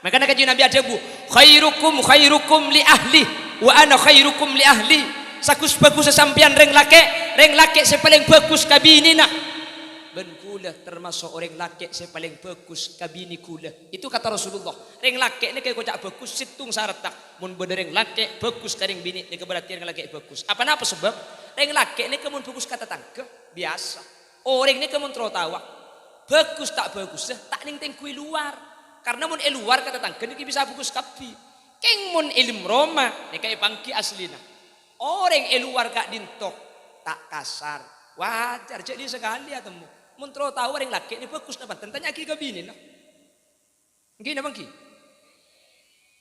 Makanya kajian Nabi ada bu, khairukum li ahli, wa ana khairukum li ahli. Sakus bagus sesampian reng laki sepaling bagus kabini nak. Ben kula termasuk orang laki sepaling bagus kabini kula. Itu kata Rasulullah. Reng laki ni kayak kocak bagus situng syarat tak. Mun bener reng laki bagus kareng bini ni keberarti reng laki bagus. Apa sebab? Reng laki ni kemun bagus kata tangke biasa. Orang ni kemun tertawa. Bagus tak bagus tak ning kui luar. Karena mun luar kata tangke ni bisa bagus kapi. Keng mun ilim Roma ni kayak pangki aslina. Orang luar kak dintok tak kasar. Wajar jadi sekali ya temu. Mun tahu orang laki ni bagus dapat tentanya ki kabini nah. Gini bang ki.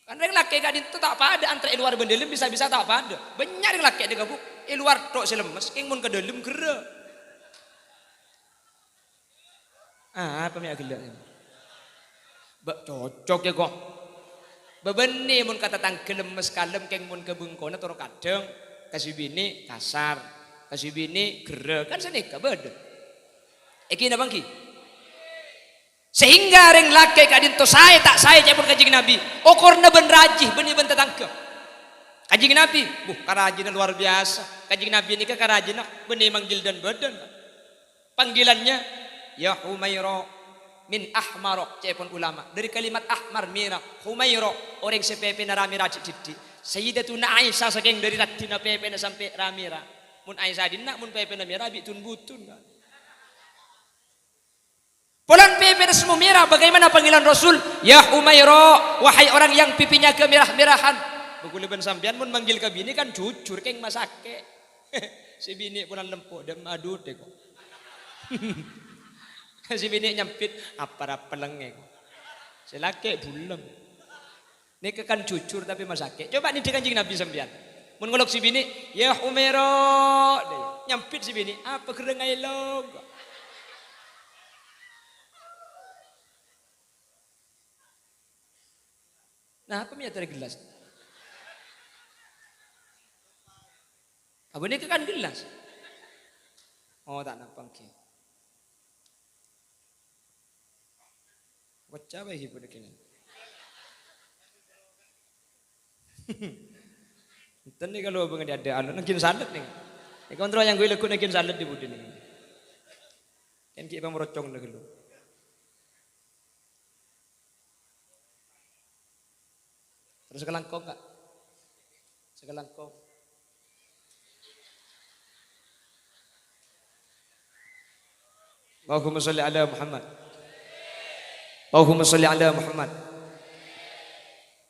Kan orang laki kak dintok tak apa ada antara luar bendelem bisa-bisa tak apa ada. Banyak orang laki dia gabuk. Luar tok selemes keng mun ke dalam gera. Apa mi agak cocok ya kok. Bebeni mun kata tang gelemes kalem keng mun kebengkona toro kadang kasih bini kasar, kasih bini gera kan senika beda. Iki na bangki. Sehingga reng laki kadinto saya tak saya cepun kajing Nabi. Okorna ben rajih benih ben tetangke. Kajing Nabi, karajina luar biasa. Kajing Nabi ini karajina benih manggil dan badan. Panggilannya ya Humaira min ahmarok cepon ulama dari kalimat ahmar merah Humaira orang sepepe na ramira ciciti Sayyidatuna Aisyah saking dari ratina pepe na sampai ramira mun Aisyah dinna mun pepe na merah bitun butun polan pepe na semua merah bagaimana panggilan Rasul ya Humaira wahai orang yang pipinya kemerah-merahan beguleban sampean mun manggil ke bini kan jujur keng masake si bini punan lempo dem adut deh kok si bini nyampit apa lengeng si laki bulem ini kan jujur tapi masake coba nih kanjeng Nabi sampean mun ngolok si bini ya Umero nyampit si bini apa kerengai log nah apa mi ada gelas apa ini kan gelas oh tak nampang ki Wacca bae hipo dekene. Enten nih kalau abang ada anu nangkin salad nih. Kontrol yang gue lekuk nangkin salad di budi nih. Kan kita merocong dah dulu. Terus kelangkong kak. Sekelangkong. Allahumma sholli ala Muhammad. Allahumma sholli ala Muhammad.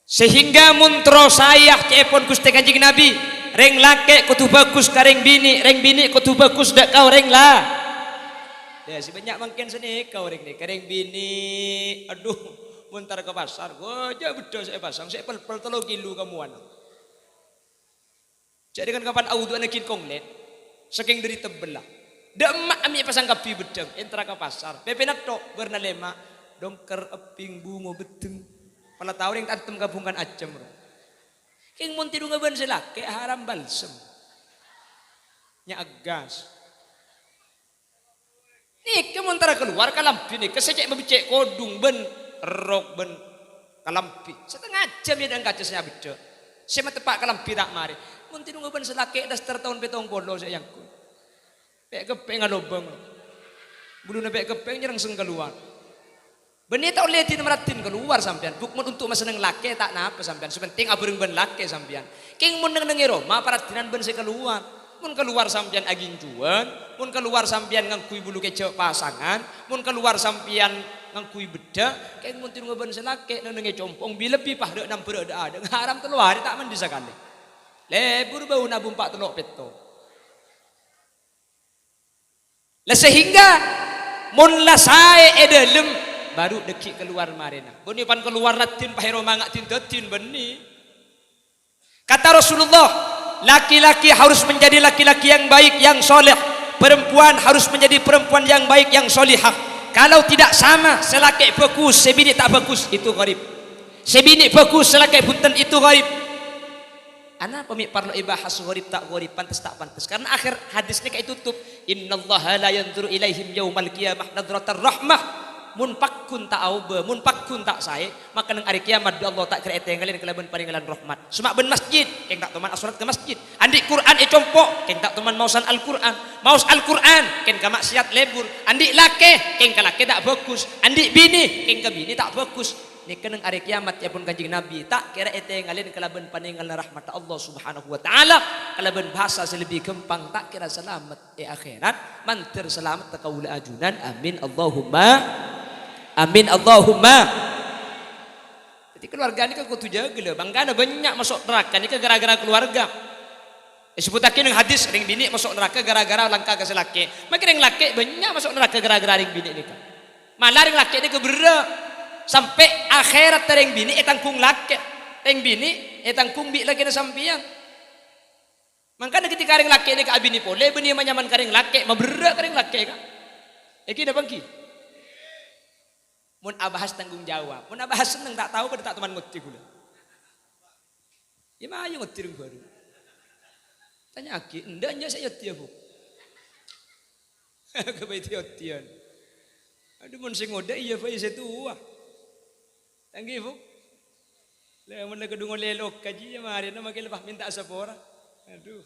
Sehingga muntro sayah cepon Gusti Kanjeng Nabi reng lake kudu bagus kareng bini reng bini kudu bagus dak kau reng lah ya si banyak mangken seni kau reng ni kareng bini aduh muntar ke pasar goja bedo saya pasang saya pel 3 kilo kamuan jadi kan kapan audu anakin konglet saking dari tebelah dak emak ami pasang kapi bedeng entra ke pasar pepenak tok bernalema dongker eping bungo beteng pala tahu yang tantem gabungan acem bro king mun tidu ngaban selake haram balsem nya agas nih kemuntara keluar kalampi nih kesecek membicek kodung ben rok ben kalampi setengah jam ya dan kacesnya beda saya tepak kalampi tak mari mun tidu ngaban selake daster tahun petong polo saya yang ku pek kepeng ngalobang bulu pek kepeng nyerang seng keluar benih tak oleh tin meratin keluar sampean bukmun untuk maseneng laki tak napa sampean sepenting abureng ben laki sampean king mun neng Roma paratinan ben se keluar mun keluar sampean agin juan mun keluar sampean ngangkui bulu kecok pasangan mun keluar sampean ngangkui beda keng mun tiru ngaban selake nenge compong bi lebih pah dek nampur ada haram keluar tak mandi sakali lebur bau nabung pak telok peto lah sehingga mun la sae edelem baru dekik keluar marina boni pan keluar latin pahero mangak tin beni kata Rasulullah laki-laki harus menjadi laki-laki yang baik yang soleh perempuan harus menjadi perempuan yang baik yang solihah kalau tidak sama selaki bagus sebini tak bagus itu gharib sebini bagus selaki punten itu gharib ana pemik parlo ibahas gharib tak gharib pantas tak pantas karena akhir hadisnya kayak tutup innallaha la yanzuru ilaihim yaumal qiyamah nadratar rahmah mun pakkun tak auba mun pakkun tak sae maka nang hari kiamat Allah tak kira etengalin kelaban paringalan rahmat semak ben masjid keng tak teman asurat ke masjid andi Quran compok keng tak teman mausan Al-Quran maus Al-Quran keng ka maksiat lebur andi lake keng ka lake tak bagus andi bini keng ka bini tak bagus ni kenang hari kiamat ya pun kanjing Nabi tak kira etengalin kelaban paningalan rahmat Allah Subhanahu wa taala kelaban bahasa selebih gempang tak kira selamat akhirat mantir selamat takaula ajunan amin Allahumma jadi keluarga ini kan kudu jaga lho bangkana banyak masuk neraka ini gara-gara keluarga disebutakin yang hadis ring bini masuk neraka gara-gara langkah ke selaki makin ring laki banyak masuk neraka gara-gara ring bini ini kan malah ring laki ini keberat sampai akhirat ring bini tangkung laki ring bini tangkung bi lagi na sampian makanya ketika ring laki ini ke abini pole bini manyaman ka ring laki maberat ka ring laki kan iki na bangki mun abahas tanggung jawab mun abahas seneng tak tahu pada tak teman ngerti pula ya mah ayo ngerti baru tanya aki endaknya saya ngerti bu kebaik ngertian aduh mun sing ngoda iya fa saya tua tanggi bu le mun kedung lelok kaji ya mari na makin lepas minta sapora aduh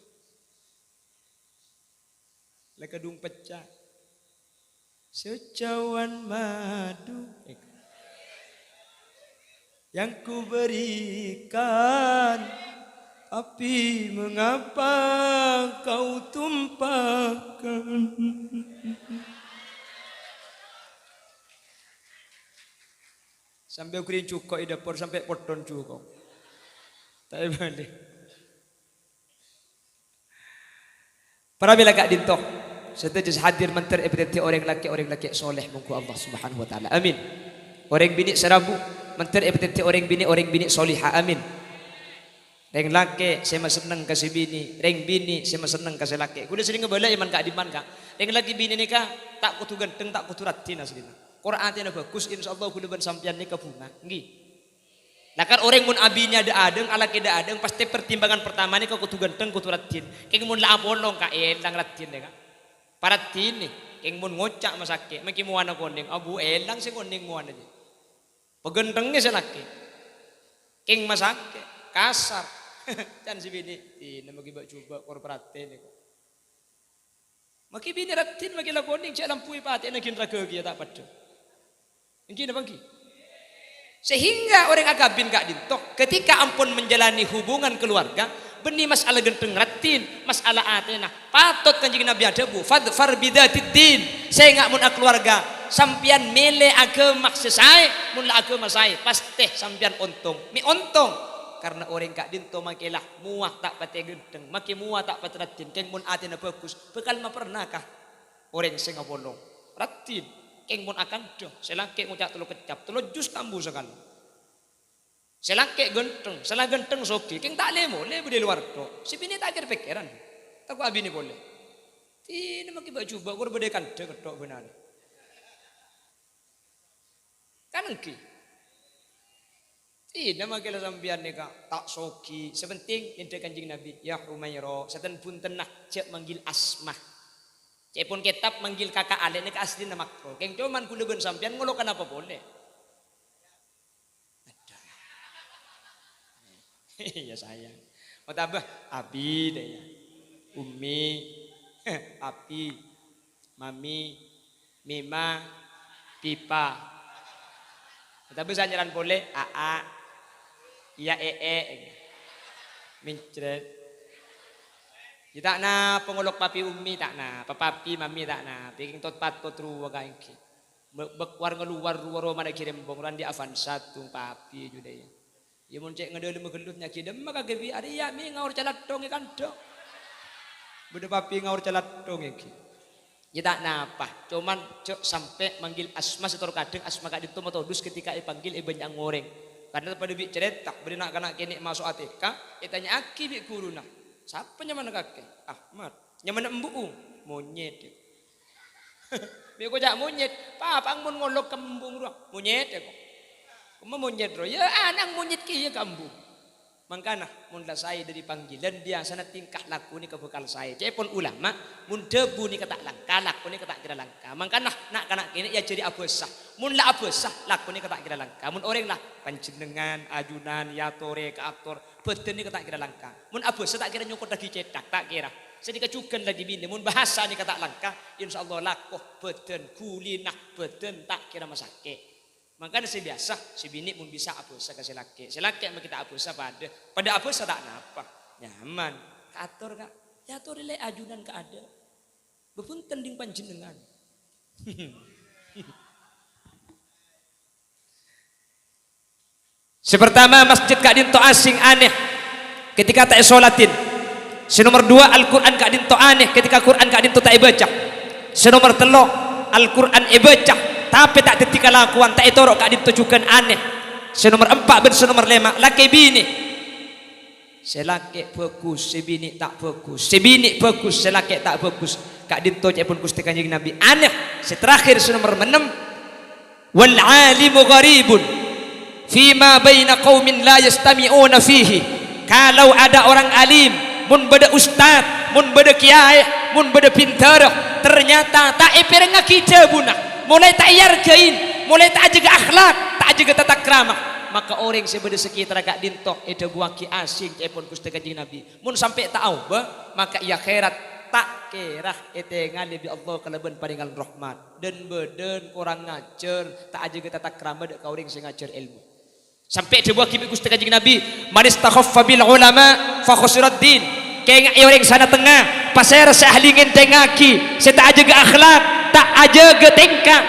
le kedung pecah secawan madu yang ku berikan tapi mengapa kau tumpahkan sampai ukurin cukup di dapur sampai poton cukup tak balik para bila kak dintok setuju hadir menter ebreti orang laki soleh mungku Allah Subhanahu wa taala amin orang bini serabu menter ebreti orang bini solihah amin reng laki saya seneng kasih bini reng bini saya seneng kasih laki kudu sering ngebala iman kak diman kak reng laki bini nikah tak kutu ganteng tak kutu ratin aslina Quran tina bagus insyaallah kudu ben sampean nikah bunga nggih nah kan orang mun abinya ada adeng alaki ada adeng pasti pertimbangan pertama ni kau kutu ganteng kutu ratin keng mun la apolong ka elang ratin ya kak paratin nih keng mun ngocak masake maki muana kondeng abu elang si kondeng muana aja pegentengnya selaki keng masake kasar dan si bini ini maki bak coba korporatin nih maki bini ratin maki la kondeng cak lampui pati nakin raga dia tak pada mungkin apa ki sehingga orang agabin kak dintok ketika ampun menjalani hubungan keluarga benih masalah genteng ratin masalah atena patut kanjeng Nabi ada bu fadfar bidatid saya nggak mun keluarga sampian mele agama sesai mun agama saya pasti sampian untung mi untung karena orang kak dinto makilah muah tak pate genteng maki muah tak pate ratin keng mun atena bagus bekal ma pernahkah orang sing bolong ratin keng mun akan doh selake ngucap telu kecap telu jus tambu sekali selake genteng salah genteng soki keng tak lemo di luar do si bini tak kira pikiran tak ku abini boleh ini maki baju bagur bedekan de ketok benar kan engki ini maki lah sambian nika tak soki sepenting indah kanjeng Nabi ya Humaira seten punten nak cek manggil asmah cepun kitab manggil kakak ale nek asli nama makro keng cuman kudu ben sampean ngolokan apa boleh ada ya sayang mau tambah abi deh ya umi api mami mima pipa tapi sanyaran boleh aa iya mincret ya tak na pengolok papi umi tak na papapi mami tak na bikin tot pat tot ruwa kaingki Bekwar ngeluar ruwaro mana kirim bongran di Avanza tung papi juga ya. Ya mun cek ngedele megelutnya kidem maka gebi ada ya mi ngaur calat dong kan dong. Bede papi ngaur calat dong iki. Ya tak napa, cuman cok sampai manggil asma setor kadang asma kak ditu metodus ketika dipanggil banyak ngoreng. Karena pada bi cerita beri nak kena kini masuk ATK, tanya aki bi kuruna. Siapa nyaman kakek? Ahmad. Nyaman embu monyet. Biar kau jak monyet, papa ang mun ngolok kembung roh monyet ya kok. Kamu monyet roh, ya anak monyet kia kambung. Mangkana mun lah saya dari panggilan dia sana tingkah laku ni kebekal saya. Cepon ulama mun debu ni kata langka, laku ni kata kira langka. Mangkana nak kanak kini ya jadi abesah. Mun lah abesah laku ni kata kira langka. Mun orang lah panjenengan, ajunan, ya tore, ke aktor, beden ni kata kira langka. Mun abesah tak kira nyokot lagi cetak, tak kira. Sedika cukan lagi bini, mun bahasa ni kata langka, insyaallah lakoh beden, kulinah beden tak kira masake. Makanya si biasa, si bini mun bisa abesah ke si laki yang kita abesah pada abesah tak napa, nyaman, kator kak, ya atur le ajunan ke ada, bepun tending panjenengan. Sepertama masjid kak dinto asing aneh, ketika tak sholatin. Senomor 2 Al-Quran kak dinto aneh, ketika Quran kak dinto tak baca. Senomor 3 Al-Quran baca. Tapi tak ketika lakuan tak etorok kak ditujukan aneh. Senomor 4 ben senomor 5 laki bini. Selaki bagus, sebini tak bagus. Sebini bagus, selaki tak bagus. Kak dinto pun Gusti Kanjeng Nabi aneh. Seterakhir senomor 6 wal alimu gharibun fima baina qaumin la yastami'una fihi. Kalau ada orang alim, mun beda ustaz, mun beda kiai, mun beda pintar, ternyata tak eperengah kita bunah. Mulai tak yargain, mulai tak jaga akhlak, tak jaga tata krama, maka orang sebeda sekitar agak dintok itu guaki asing cepon Gusti Kanjeng Nabi. Mun sampai tahu bah, maka ia khairat tak kerah etengan lebih Allah kelebihan paringan rahmat dan beden orang ngajar tak jaga tata krama dek orang sing ngajar ilmu. Sampai sebuah kibi Gusti Kanjeng Nabi, manis takhaffa bil ulama fa khasirat din. Kengak orang sana tengah, pasir seahlingin tengaki, saya tak jaga akhlak, tak jaga tingkah.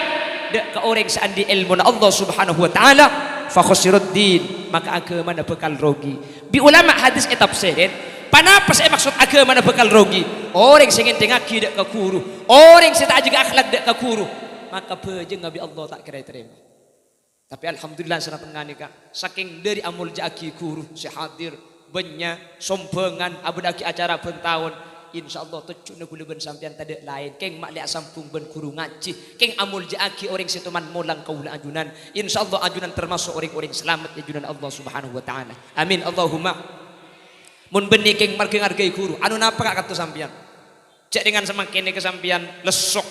Dek ke orang seandi ilmu Allah Subhanahu wa taala fa khasirat din, maka agama na bekal rogi. Bi ulama hadis tafsirin, panapa saya maksud agama na bekal rogi? Orang sing tengaki dek ke guru, orang saya tak jaga akhlak dek ke guru, maka bejeng nabi Allah tak kira terima. Tapi alhamdulillah sana tengah ni kak, saking dari amul jaki guru si hadir banyak sombengan abadaki acara pentahun, insyaallah tujuh guluban sampean tadi lain keng mak liak sampung ben guru ngaji keng amul jaki orang situman molang kaula ajunan, insyaallah ajunan termasuk orang-orang selamat ajunan Allah Subhanahu wa taala. Amin Allahumma. Mun benih keng marga ngargai guru anu napa kak katu sampean cek dengan semakin kesampian lesok,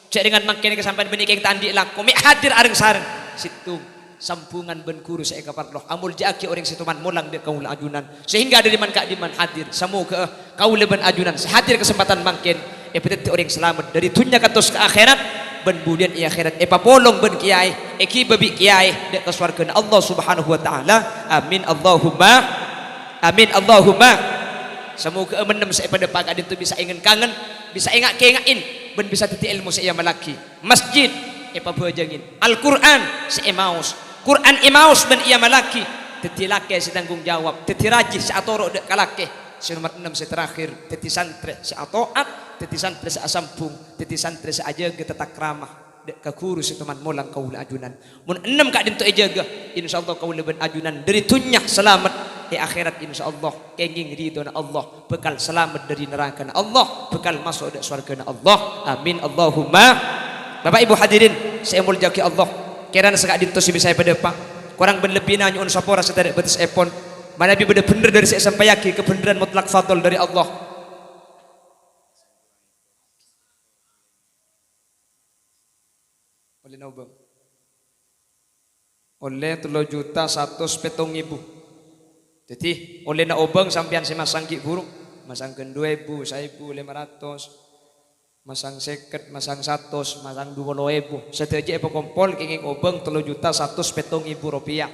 cek dengan makin kesampian benih keng tandi laku mi hadir areng sareng situng sambungan ben guru saya kaparloh amul jaki orang situman molang de kaula ajunan sehingga dari man kak diman hadir semoga kaula ben ajunan sehadir kesempatan makin epet orang selamat dari dunia katos ke akhirat ben budian i akhirat papolong ben kiai eki babi kiai de ke surga Allah Subhanahu wa taala. Amin Allahumma, amin Allahumma. Semoga menem saya pada pagi itu bisa ingin kangen, bisa ingat kengain ben bisa titi ilmu saya malaki masjid bajangin Al-Quran si emaus Quran emaus ben ia malaki teti laki si tanggung jawab teti rajih si atoro dek kalake si nomor 6 si terakhir teti santri si atoat teti santri si asampung teti santri si ajaga tetak ramah dek ke guru si teman molang kaula ajunan mun 6 kak dinto ajaga insyaallah kaula ben ajunan dari dunya selamat di akhirat insyaallah kenging ridho Allah bekal selamat dari neraka Allah bekal masuk dek surga Allah. Amin Allahumma. Bapak Ibu hadirin saya muljaki Allah kirana sekak dinto si bisa pada pak kurang berlebih nanya on sapora setelah betis epon mana bi bener dari saya sampai yakin kebenaran mutlak fadl dari Allah. Oleh naubang oleh 3.107.000 jadi oleh naubang sampean si masang ki buruk masangkan 2.000 1.500 masang seket, masang 100, masang 20.000 setelah epo kompol kenging obeng 3.107.000 rupiah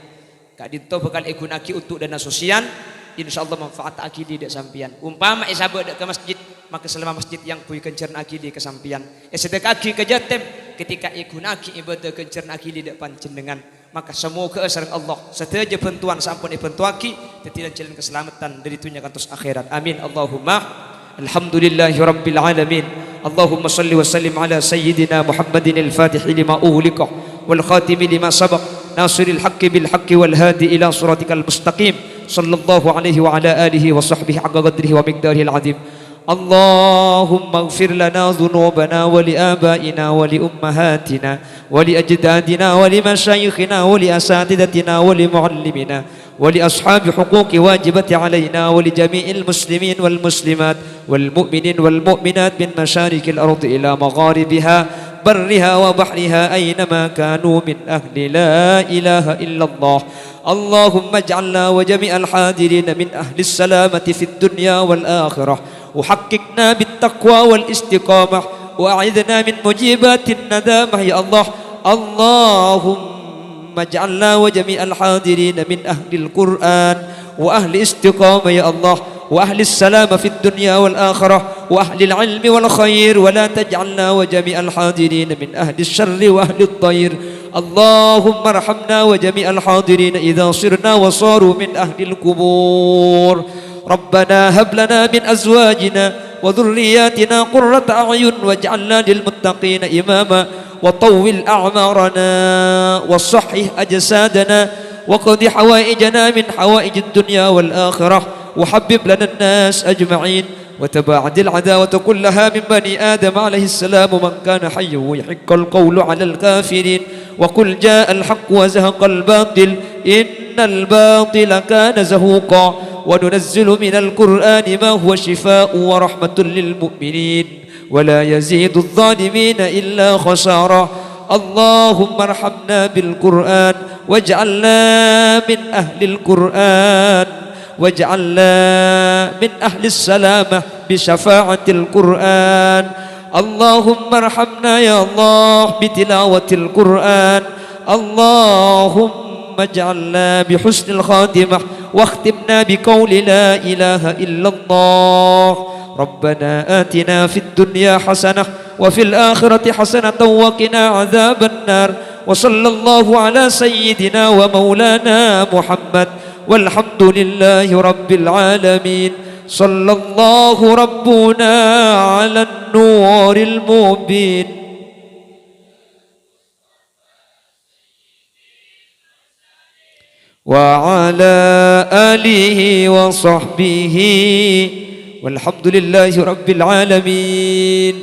kak dinto bakal egunaki untuk dana sosial insyaallah manfaat akidi dek sampian umpama isabe dek ke masjid maka selama masjid yang kui kenceran akidi ke sampian sedekah aki ke jatem ketika ikunaki ibadah kencernaki di depan jenengan, maka semoga sareng Allah seteja pentuan sampun ipentuaki tetidan jalan keselamatan dari dunia kantos akhirat. Amin Allahumma. Alhamdulillahi rabbil alamin. Allahumma salli wa sallim ala sayyidina Muhammadin al-fatih lima ughliqa wal khatimi lima sabaq nasiril haqqi bil haqqi wal hadi ila siratikal mustaqim sallallahu alaihi wa ala alihi wa sahbihi haqqa qadrihi wa miqdarihi al-azim. اللهم اغفر لنا ذنوبنا ولآبائنا ولأمهاتنا ولأجدادنا ولمشايخنا ولأساتذتنا ولمعلمنا ولأصحاب حقوق واجبة علينا ولجميع المسلمين والمسلمات والمؤمنين والمؤمنات من مشارق الأرض إلى مغاربها برها وبحرها أينما كانوا من أهل لا إله إلا الله. اللهم اجعلنا وجميع الحاضرين من أهل السلامة في الدنيا والآخرة وحققنا بالتقوى والاستقامة وأعذنا من مجيبات الندامة يا الله. اللهم اجعلنا وجميع الحاضرين من أهل القرآن وأهل استقامة يا الله وأهل السلامة في الدنيا والآخرة وأهل العلم والخير ولا تجعلنا وجميع الحاضرين من أهل الشر وأهل الضير. اللهم ارحمنا وجميع الحاضرين إذا صرنا وصاروا من أهل القبور. ربنا هب لنا من أزواجنا وذرياتنا قرة أعين واجعلنا للمتقين إماما وطول أعمارنا وصحح أجسادنا وقض حوائجنا من حوائج الدنيا والآخرة وحبب لنا الناس أجمعين وتباعد العداوة كلها من بني آدم عليه السلام من كان حيا ويحق القول على الكافرين وقل جاء الحق وزهق الباطل إن الباطل كان زهوقا وننزل من القرآن ما هو شفاء ورحمة للمؤمنين ولا يزيد الظالمين إلا خسارا. اللهم ارحمنا بالقرآن واجعلنا من أهل القرآن واجعلنا من أهل السلامة بشفاعة القرآن. اللهم ارحمنا يا الله بتلاوة القرآن. اللهم اجعلنا بحسن الخاتمة واختمنا بقول لا إله إلا الله. ربنا آتنا في الدنيا حسنة وفي الآخرة حسنة وقنا عذاب النار. وصلى الله على سيدنا ومولانا محمد والحمد لله رب العالمين. صلى الله ربنا على النور المبين. وعلى آله وصحبه والحمد لله رب العالمين.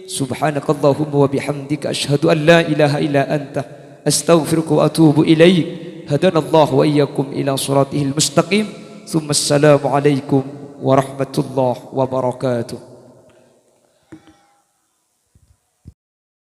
سبحانك اللهم وبحمدك أشهد أن لا إله إلا أنت أستغفرك وأتوب إليك. هدانا الله وإياكم إلى صراطه المستقيم. ثم السلام عليكم ورحمة الله وبركاته.